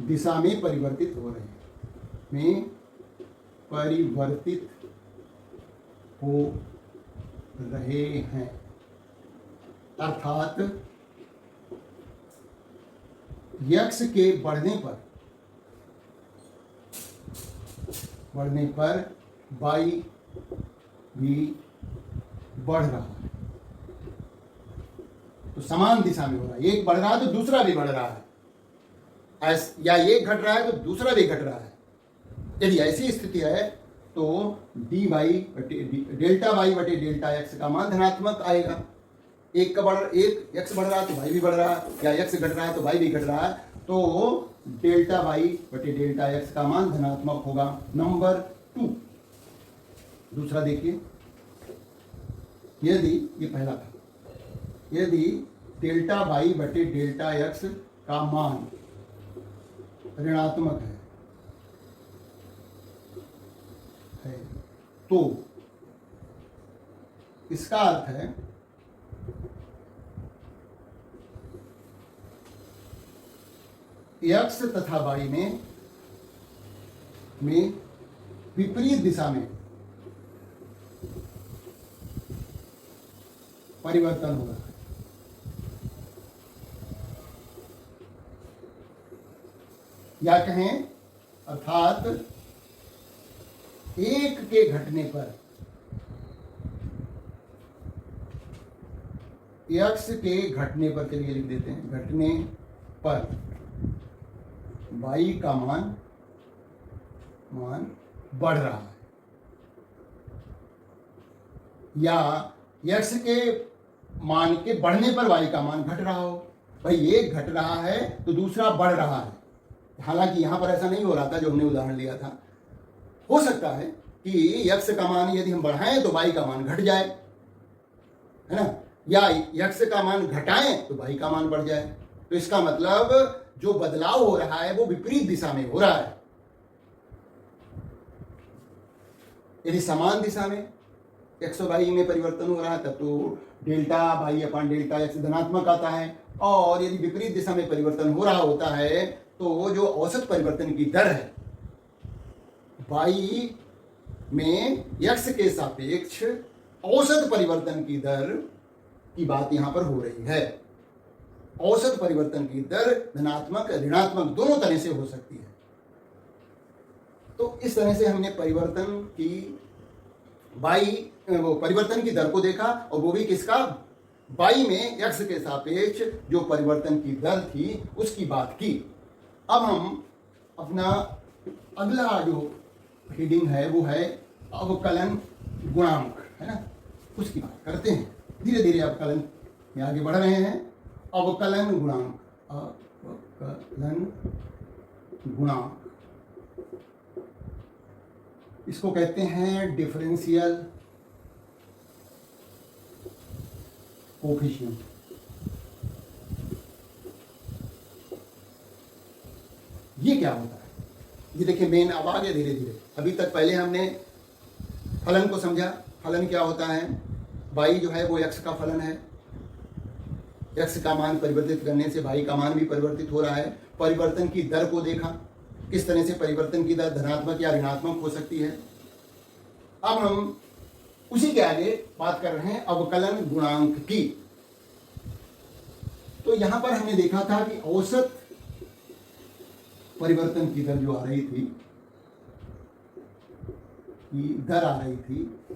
दिशा में परिवर्तित हो रहे हैं, अर्थात एक्स के बढ़ने पर वाई भी बढ़ रहा है। तो समान दिशा में हो रहा है, एक बढ़ रहा है तो दूसरा भी बढ़ रहा है, या एक घट रहा है तो दूसरा भी घट रहा है। यदि ऐसी स्थिति है तो डी वाई बटे डेल्टा वाई बटे डेल्टा एक्स का मान धनात्मक आएगा। एक एक्स बढ़ रहा है तो वाई भी बढ़ रहा है, या एक्स घट रहा है तो वाई भी घट रहा है, तो डेल्टा वाई बटे डेल्टा एक्स का मान धनात्मक होगा। नंबर 2, दूसरा देखिए, यदि ये पहला था, यदि डेल्टा वाई बटे डेल्टा एक्स का मान ऋणात्मक है तो इसका अर्थ है एक्स तथा वाई में विपरीत दिशा में परिवर्तन हो रहा है। या कहें अर्थात एक के घटने पर, एक्स के घटने पर, चलिए लिख देते हैं, घटने पर वाई का मान बढ़ रहा है, या एक्स के मान के बढ़ने पर वाई का मान घट रहा हो। भाई एक घट रहा है तो दूसरा बढ़ रहा है। हालांकि यहां पर ऐसा नहीं हो रहा था, जो हमने उदाहरण लिया था। हो सकता है कि एक्स का मान यदि हम बढ़ाएं तो वाई का मान घट जाए, है ना, या एक्स का मान घटाएं तो वाई का मान बढ़ जाए। तो इसका मतलब जो बदलाव हो रहा है वो विपरीत दिशा में हो रहा है। यदि समान दिशा में एक्स और वाई में परिवर्तन हो रहा है तब तो delta Y upon delta x धनात्मक आता है, और यदि विपरीत दिशा में परिवर्तन हो रहा होता है तो जो औसत परिवर्तन की दर है वाई में एक्स के सापेक्ष औसत परिवर्तन की दर की बात यहां पर हो रही है। औसत परिवर्तन की दर धनात्मक ऋणात्मक दोनों तरह से हो सकती है। तो इस तरह से हमने परिवर्तन की परिवर्तन की दर को देखा, और वो भी किसका, बाई में x के सापेक्ष जो परिवर्तन की दर थी उसकी बात की। अब हम अपना अगला जो हेडिंग है वो है अवकलन गुणांक, है ना, उसकी बात करते हैं। धीरे धीरे अवकलन में आगे बढ़ रहे हैं। अवकलन गुणांक, अवकलन गुणांक, इसको कहते हैं डिफरेंशियल कोफिशिएंट। ये क्या होता है, ये देखिए मेन अब आ गया धीरे धीरे। अभी तक पहले हमने फलन को समझा। फलन क्या होता है, बाई जो है वो x का फलन है, x का मान परिवर्तित करने से बाई का मान भी परिवर्तित हो रहा है। परिवर्तन की दर को देखा, किस तरह से परिवर्तन की दर धनात्मक या ऋणात्मक हो सकती है। अब हम उसी के आगे बात कर रहे हैं अवकलन गुणांक की। तो यहां पर हमने देखा था कि औसत परिवर्तन की दर जो आ रही थी,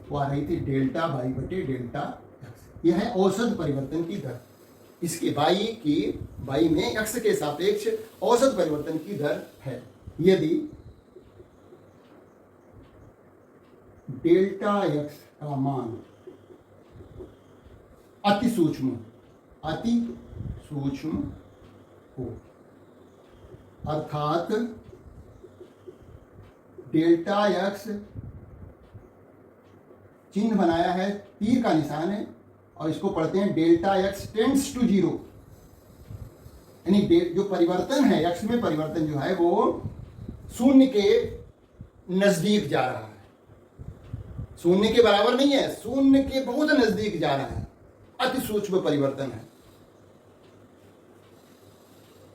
वो आ रही थी डेल्टा बाई बटे डेल्टा एक्स। यह है औसत परिवर्तन की दर। इसके बाई में एक्स के सापेक्ष औसत परिवर्तन की दर है। यदि डेल्टा एक्स का मान अति सूक्ष्म हो, अर्थात डेल्टा एक्स चिन्ह बनाया है, तीर का निशान है, और इसको पढ़ते हैं delta x tends to zero, यानी जो परिवर्तन है एक्स में परिवर्तन जो है वो शून्य के नजदीक जा रहा है। शून्य के बराबर नहीं है, शून्य के बहुत नजदीक जा रहा है, अति सूक्ष्म परिवर्तन है।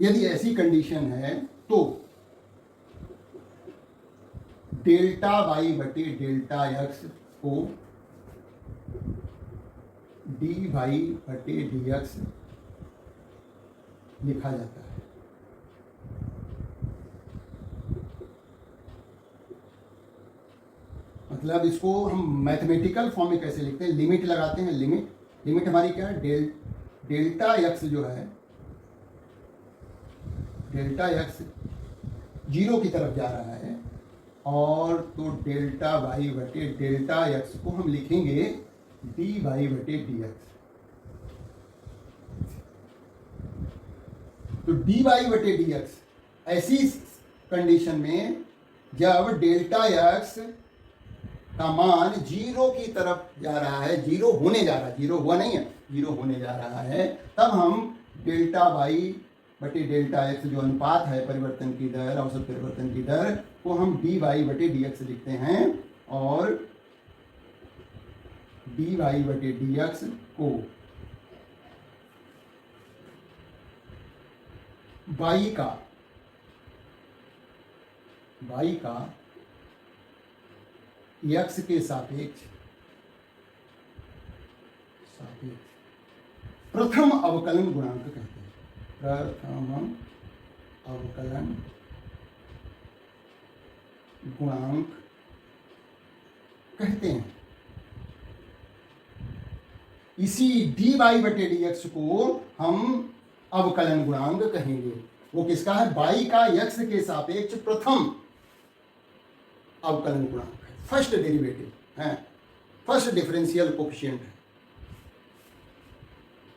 यदि ऐसी कंडीशन है तो डेल्टा बाई बटे डेल्टा एक्स को डी बाई बटे डी एक्स लिखा जाता है। मतलब इसको हम मैथमेटिकल फॉर्म में कैसे लिखते हैं, लिमिट लगाते हैं। लिमिट हमारी क्या है, डेल्टा एक्स जो है, डेल्टा एक्स जीरो की तरफ जा रहा है, और तो डेल्टा वाई बटे डेल्टा एक्स को हम लिखेंगे डी वाई बटे डी एक्स। तो डी वाई बटे डी एक्स ऐसी कंडीशन में जब डेल्टा एक्स का मान जीरो की तरफ जा रहा है, जीरो होने जा रहा है, जीरो हुआ नहीं है, जीरो होने जा रहा है, तब हम डेल्टा वाई बटे डेल्टा एक्स जो अनुपात है परिवर्तन की दर, औसत परिवर्तन की दर, को हम डी वाई बटे डी एक्स लिखते हैं, और डी वाई बटे डी एक्स को बाई का एक्स के सापेक्ष प्रथम अवकलन गुणांक कहते हैं। प्रथम अवकलन गुणांक कहते हैं। इसी डी वाई बटे डी एक्स को हम अवकलन गुणांक कहेंगे। वो किसका है, बाई का एक्स के सापेक्ष प्रथम अवकलन गुणांक है, फर्स्ट डेरिवेटिव है, फर्स्ट डिफरेंशियल कोफिशिएंट है।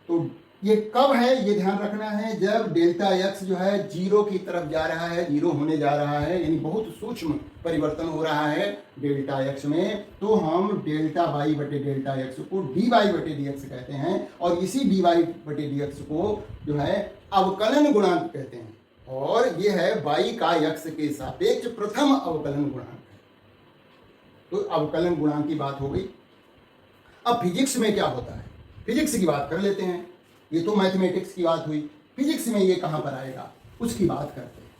तो ये कब है, ये ध्यान रखना है, जब डेल्टा एक्स जो है जीरो की तरफ जा रहा है, जीरो होने जा रहा है, यानी बहुत सूक्ष्म परिवर्तन हो रहा है डेल्टा एक्स में, तो हम डेल्टा वाई बटे डेल्टा एक्स को डी वाई बटे डी एक्स कहते हैं, और इसी डी वाई बटे डी एक्स को जो है अवकलन गुणांक कहते हैं, और ये है वाई का एक्स के सापेक्ष प्रथम अवकलन गुणांक है। तो अवकलन गुणांक की बात हो गई। अब फिजिक्स में क्या होता है, फिजिक्स की बात कर लेते हैं। ये तो मैथमेटिक्स की बात हुई, फिजिक्स में ये कहां पर आएगा उसकी बात करते हैं,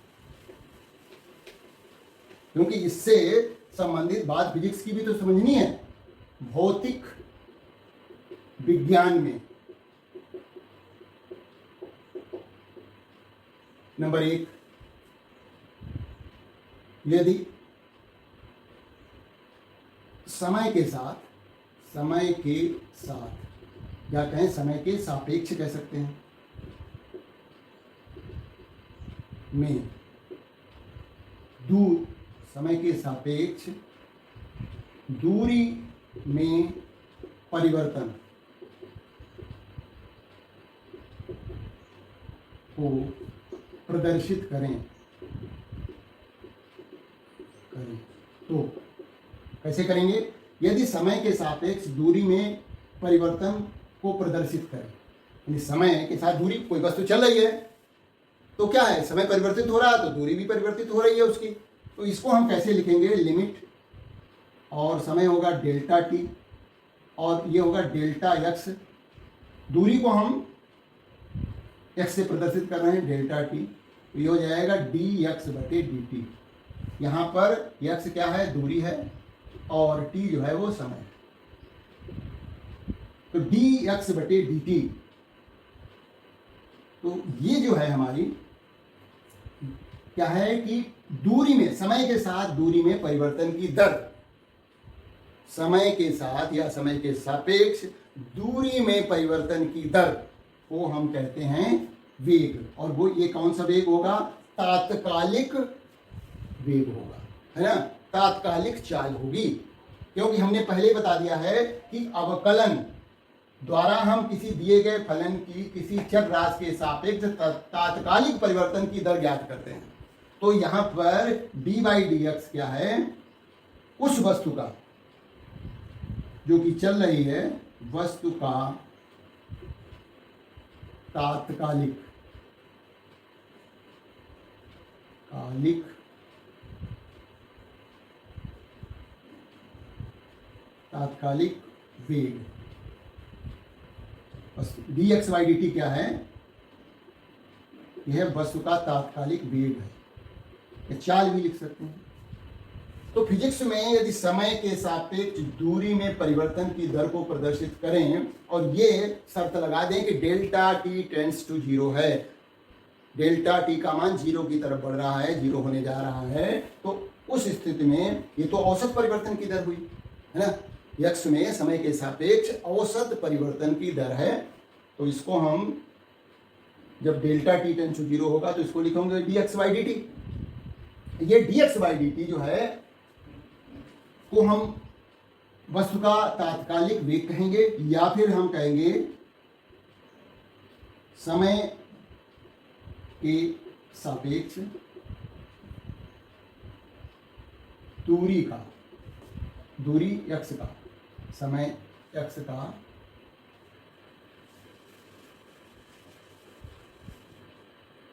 क्योंकि इससे संबंधित बात फिजिक्स की भी तो समझनी है। भौतिक विज्ञान में नंबर 1, यदि समय के साथ या कहें समय के सापेक्ष कह सकते हैं में समय के सापेक्ष दूरी में परिवर्तन को प्रदर्शित करें तो कैसे करेंगे? यदि समय के सापेक्ष दूरी में परिवर्तन को प्रदर्शित करें, यानी समय के साथ दूरी, कोई वस्तु चल रही है तो क्या है, समय परिवर्तित हो रहा है तो दूरी भी परिवर्तित हो रही है उसकी। तो इसको हम कैसे लिखेंगे? लिमिट, और समय होगा डेल्टा टी, और ये होगा डेल्टा एक्स। दूरी को हम एक्स से प्रदर्शित कर रहे हैं, डेल्टा टी, तो ये हो जाएगा डी एक्स बटे डी टी। यहाँ पर एक्स क्या है? दूरी है, और टी जो है वो समय। तो डी एक्स बटे डी टी, तो ये जो है हमारी क्या है कि दूरी में, समय के साथ दूरी में परिवर्तन की दर, समय के साथ या समय के सापेक्ष दूरी में परिवर्तन की दर को हम कहते हैं वेग। और वो ये कौन सा वेग होगा? तात्कालिक वेग होगा, है ना, तात्कालिक चाल होगी। क्योंकि हमने पहले ही बता दिया है कि अवकलन द्वारा हम किसी दिए गए फलन की किसी चर राशि के सापेक्ष तात्कालिक परिवर्तन की दर ज्ञात करते हैं। तो यहां पर डी बाई डी एक्स क्या है? उस वस्तु का जो कि चल रही है, वस्तु का तात्कालिक वेग। D x Y D t क्या है? यह वस्तु का तात्कालिक वेग है, या चाल भी लिख सकते हैं। तो फिजिक्स में यदि समय के सापेक्ष दूरी में परिवर्तन की दर को प्रदर्शित करें और ये शर्त लगा दें कि डेल्टा टी टेंड्स टू 0 है, डेल्टा टी का मान 0 की तरफ बढ़ रहा है, 0 होने जा रहा है, तो उस स्थिति में ये तो औसत परिवर्तन की दर हुई, है ना। यक्ष में समय के सापेक्ष औसत परिवर्तन की दर है, तो इसको हम जब डेल्टा टी टेंड्स टू 0 होगा तो इसको लिखेंगे D x Y D T. ये D x Y D T जो है को हम वस्तु का तात्कालिक वेग कहेंगे, या फिर हम कहेंगे समय के सापेक्ष दूरी एक्स का, समय एक्स का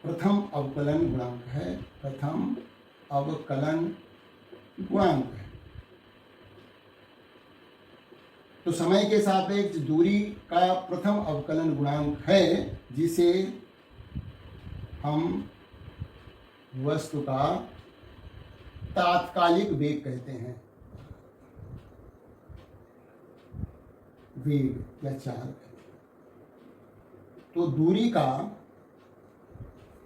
प्रथम अवकलन गुणांक है, प्रथम अवकलन गुणांक है। तो समय के सापेक्ष दूरी का प्रथम अवकलन गुणांक है, जिसे हम वस्तु का तात्कालिक वेग कहते हैं, वेग या चाल। तो दूरी का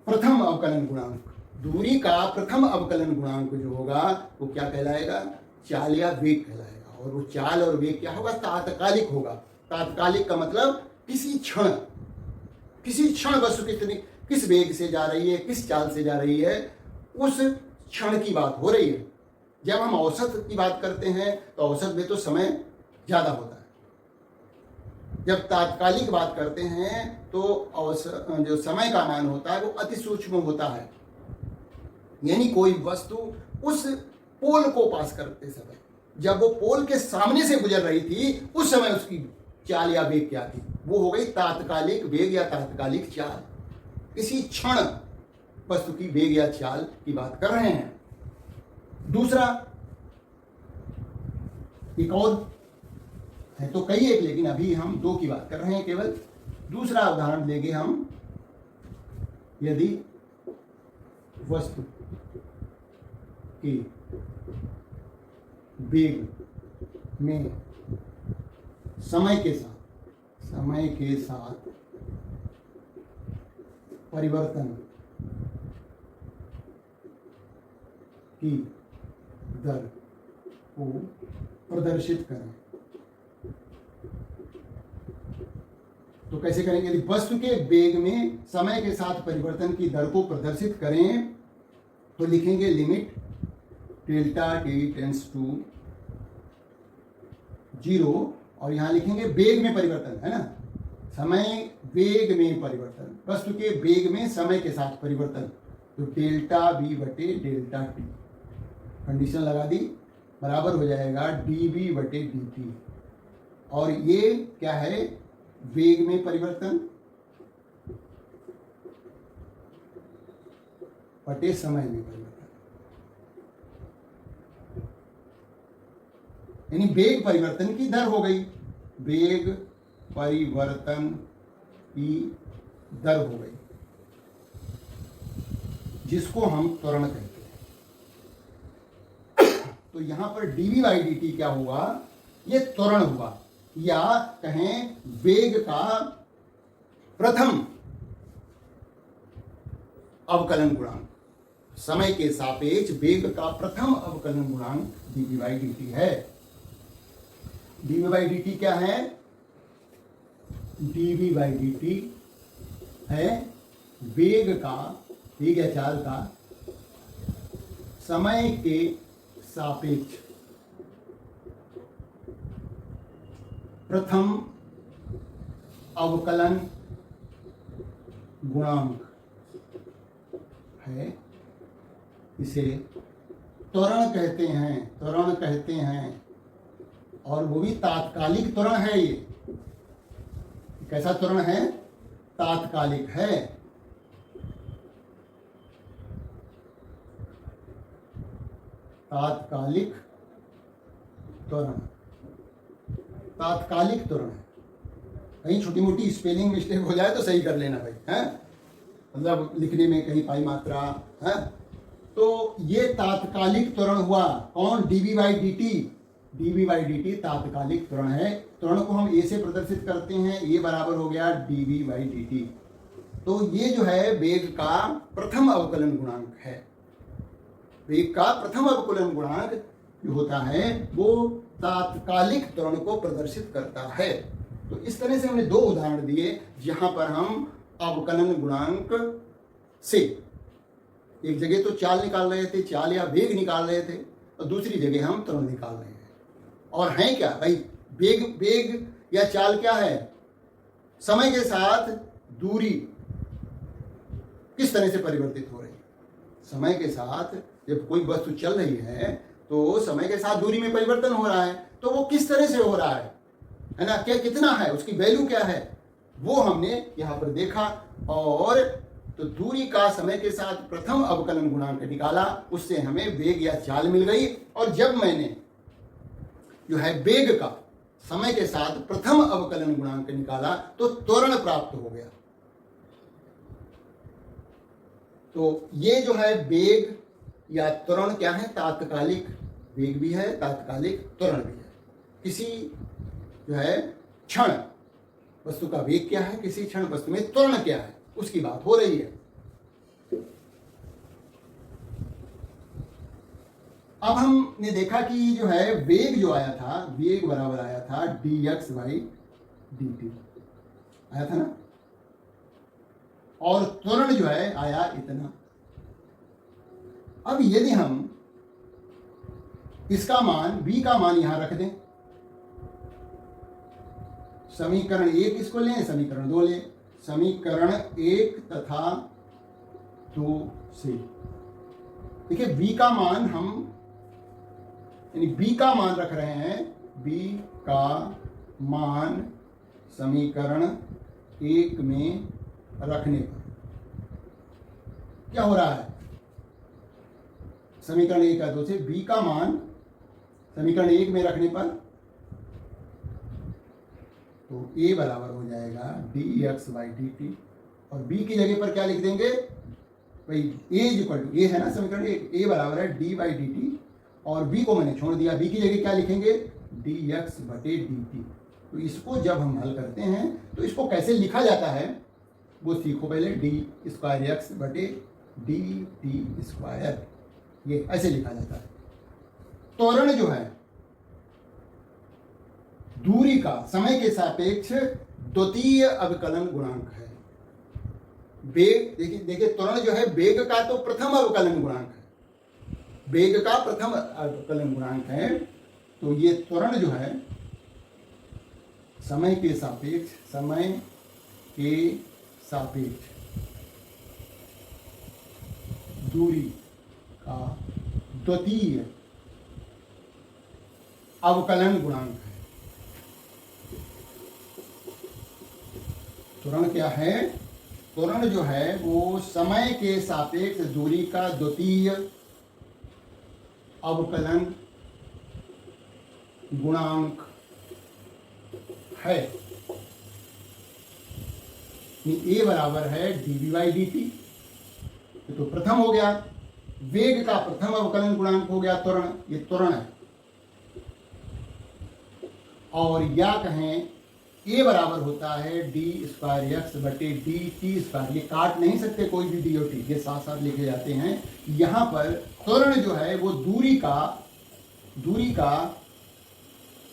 प्रथम अवकलन गुणांक, दूरी का प्रथम अवकलन गुणांक जो होगा वो क्या कहलाएगा? चाल या वेग कहलाएगा। और वो चाल और वेग क्या होगा? तात्कालिक होगा। तात्कालिक का मतलब किसी क्षण वस्तु किस वेग से जा रही है, किस चाल से जा रही है, उस क्षण की बात हो रही है। जब हम औसत की बात करते हैं तो औसत में तो समय ज्यादा होता है, जब तात्कालिक बात करते हैं तो औसत जो समय का मान होता है वो अति सूक्ष्म होता है। यानी कोई वस्तु उस पोल को पास करते समय, जब वो पोल के सामने से गुजर रही थी, उस समय उसकी चाल या वेग क्या थी? वो हो गई तात्कालिक वेग या तात्कालिक चाल। इसी क्षण वस्तु की वेग या चाल की बात कर रहे हैं। दूसरा, एक और है तो कई एक, लेकिन अभी हम दो की बात कर रहे हैं केवल। दूसरा उदाहरण लेंगे हम, यदि वस्तु की वेग में समय के साथ परिवर्तन की दर को प्रदर्शित करें। तो कैसे करेंगे? यदि वस्तु के वेग में समय के साथ परिवर्तन की दर को प्रदर्शित करें तो लिखेंगे limit delta t tends to 0 और यहां लिखेंगे वेग में परिवर्तन, है ना, समय वेग में परिवर्तन, वस्तु के वेग में समय के साथ परिवर्तन, तो डेल्टा बी बटे डेल्टा टी, कंडीशन लगा दी, बराबर हो जाएगा डी बी बटे डी टी। और ये क्या है? वेग में परिवर्तन बटे समय में परिवर्तन, यानी वेग परिवर्तन की दर हो गई, वेग परिवर्तन की दर हो गई, जिसको हम त्वरण कहते हैं। तो यहां पर डीवी बाई डी टी क्या हुआ? ये त्वरण हुआ, या कहें वेग का प्रथम अवकलन गुणांक, समय के सापेक्ष वेग का प्रथम अवकलन गुणांक डीवी बाई डी टी है। डीवी बाई डी टी क्या है? डीवी बाई डी टी है वेग का, वेग या चाल का समय के सापेक्ष प्रथम अवकलन गुणांक है। इसे त्वरण कहते हैं, त्वरण कहते हैं, और वो भी तात्कालिक त्वरण है। ये कैसा त्वरण है? तात्कालिक है। तात्कालिक त्वरण, तात्कालिक त्वरण है। कहीं छोटी मोटी स्पेलिंग मिस्टेक हो जाए तो सही कर लेना भाई, है, मतलब लिखने में कहीं पाई मात्रा है। तो ये तात्कालिक त्वरण हुआ। कौन? D v by d t. D v by d t तात्कालिक त्वरण है। त्वरण को हम ए से प्रदर्शित करते हैं, ए बराबर हो गया डीवी बाई डी टी। तो ये जो है वेग का प्रथम अवकलन गुणांक है। वेग का प्रथम अवकलन गुणांक जो होता है वो तात्कालिक त्वरण को प्रदर्शित करता है। तो इस तरह से हमने दो उदाहरण दिए जहां पर हम अवकलन गुणांक से एक जगह तो चाल निकाल रहे थे, चाल या वेग निकाल रहे थे, और दूसरी जगह हम त्वरण निकाल रहे हैं। और हैं क्या भाई? वेग या चाल क्या है? समय के साथ दूरी किस तरह से परिवर्तित हो रही है। समय के साथ जब कोई वस्तु चल रही है तो समय के साथ दूरी में परिवर्तन हो रहा है, तो वो किस तरह से हो रहा है ना, क्या कितना है, उसकी वैल्यू क्या है, वो हमने यहाँ पर देखा। और तो दूरी का समय के साथ प्रथम अवकलन गुणांक निकाला, उससे हमें वेग या चाल मिल गई। और जब मैंने जो है वेग का समय के साथ प्रथम अवकलन गुणांक निकाला तो त्वरण प्राप्त हो गया। तो ये जो है वेग या त्वरण क्या है? तात्कालिक वेग भी है, तात्कालिक त्वरण भी है। किसी जो है क्षण वस्तु का वेग क्या है, किसी क्षण वस्तु में त्वरण क्या है, उसकी बात हो रही है। अब हमने देखा कि जो है वेग जो आया था, वेग बराबर आया था D x by d T आया था ना, और त्वरण जो है आया इतना। अब यदि हम इसका मान, v का मान यहां रख दें, समीकरण 1 इसको लें, समीकरण 2 लें, समीकरण 1 तथा 2 से देखिए v का मान हम, यानी b का मान रख रहे हैं, b का मान समीकरण 1 में रखने पर क्या हो रहा है? समीकरण 1 का 2 से b का मान समीकरण 1 में रखने पर तो a बराबर हो जाएगा D x by d T, और b की जगह पर क्या लिख देंगे भाई? a इक्वल टू, a है ना समीकरण 1, a बराबर है डी बाई डी टी, और b को मैंने छोड़ दिया, b की जगह क्या लिखेंगे? डी एक्स बटे डी टी। तो इसको जब हम हल करते हैं तो इसको कैसे लिखा जाता है वो सीखो पहले। डी स्क्वायर एक्स बटे डी टी स्क्वायर, ये ऐसे लिखा जाता है। त्वरण जो है दूरी का समय के सापेक्ष द्वितीय अवकलन गुणांक है। वेग देखिए त्वरण जो है वेग का तो प्रथम अवकलन गुणांक है, वेग का प्रथम अवकलन गुणांक है। तो ये त्वरण जो है समय के सापेक्ष दूरी का द्वितीय अवकलन गुणांक है। त्वरण क्या है? त्वरण जो है वो समय के सापेक्ष दूरी का द्वितीय अवकलन गुणांक है। ए बराबर है dv/dt, तो प्रथम हो गया, वेग का प्रथम अवकलन गुणांक हो गया त्वरण, ये त्वरण है। और या कहें ए बराबर होता है d²x/dt²। ये काट नहीं सकते कोई भी डी और टी, ये साथ साथ लिखे जाते हैं। यहां पर त्वरण जो है वो दूरी का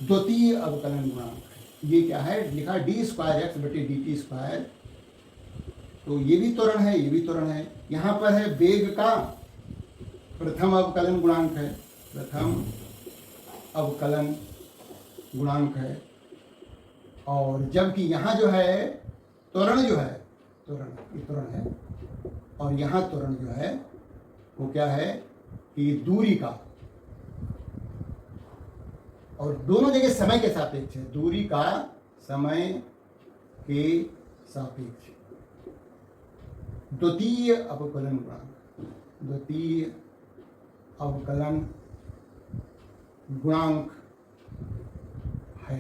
द्वितीय अवकलन गुणांक है। ये क्या है लिखा d²x/dt²। तो ये भी त्वरण है, ये भी त्वरण है। यहां पर है वेग का प्रथम अवकलन गुणांक है, प्रथम अवकलन गुणांक है। और जबकि यहां जो है त्वरण जो है त्वरण है, और यहां त्वरण जो है वो क्या है कि दूरी का, और दोनों जगह समय के सापेक्ष है, दूरी का समय के सापेक्ष द्वितीय अवकलन गुणांक, द्वितीय अवकलन गुणांक है।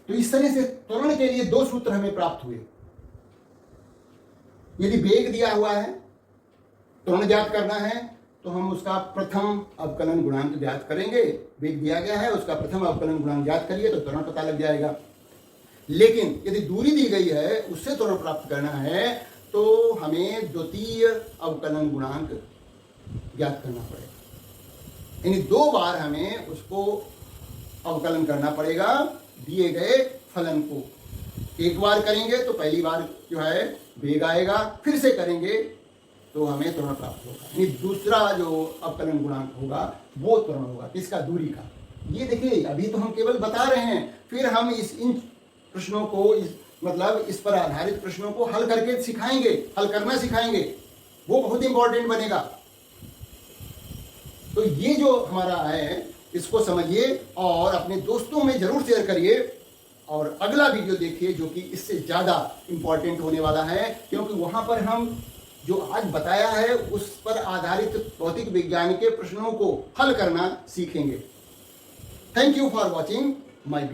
तो इस तरह से त्वरण के लिए दो सूत्र हमें प्राप्त हुए। यदि वेग दिया हुआ है, त्वरण ज्ञात करना है, तो हम उसका प्रथम अवकलन गुणांक ज्ञात करेंगे। वेग दिया गया है, उसका प्रथम अवकलन गुणांक ज्ञात करिए तो त्वरण पता लग जाएगा। लेकिन यदि दूरी दी गई है, उससे त्वरण प्राप्त करना है, तो हमें द्वितीय अवकलन गुणांक ज्ञात करना पड़ेगा। यानी दो बार हमें उसको अवकलन करना पड़ेगा दिए गए फलन को। एक बार करेंगे तो पहली बार जो है वेग आएगा, फिर से करेंगे तो हमें त्वरण प्राप्त होगा। यानी दूसरा जो अवकलन गुणांक होगा वो त्वरण होगा, किसका? दूरी का। ये देखिए अभी तो हम केवल बता रहे हैं, फिर हम इन प्रश्नों को इस पर आधारित प्रश्नों को हल करके सिखाएंगे, हल करना सिखाएंगे, वो बहुत इंपॉर्टेंट बनेगा। तो ये जो हमारा है इसको समझिए और अपने दोस्तों में जरूर शेयर करिए, और अगला वीडियो देखिए जो कि इससे ज़्यादा इंपॉर्टेंट होने वाला है, क्योंकि वहाँ पर हम जो आज बताया है उस पर आधारित भौतिक विज्ञान के प्रश्नों को हल करना सीखेंगे। Thank you for watching my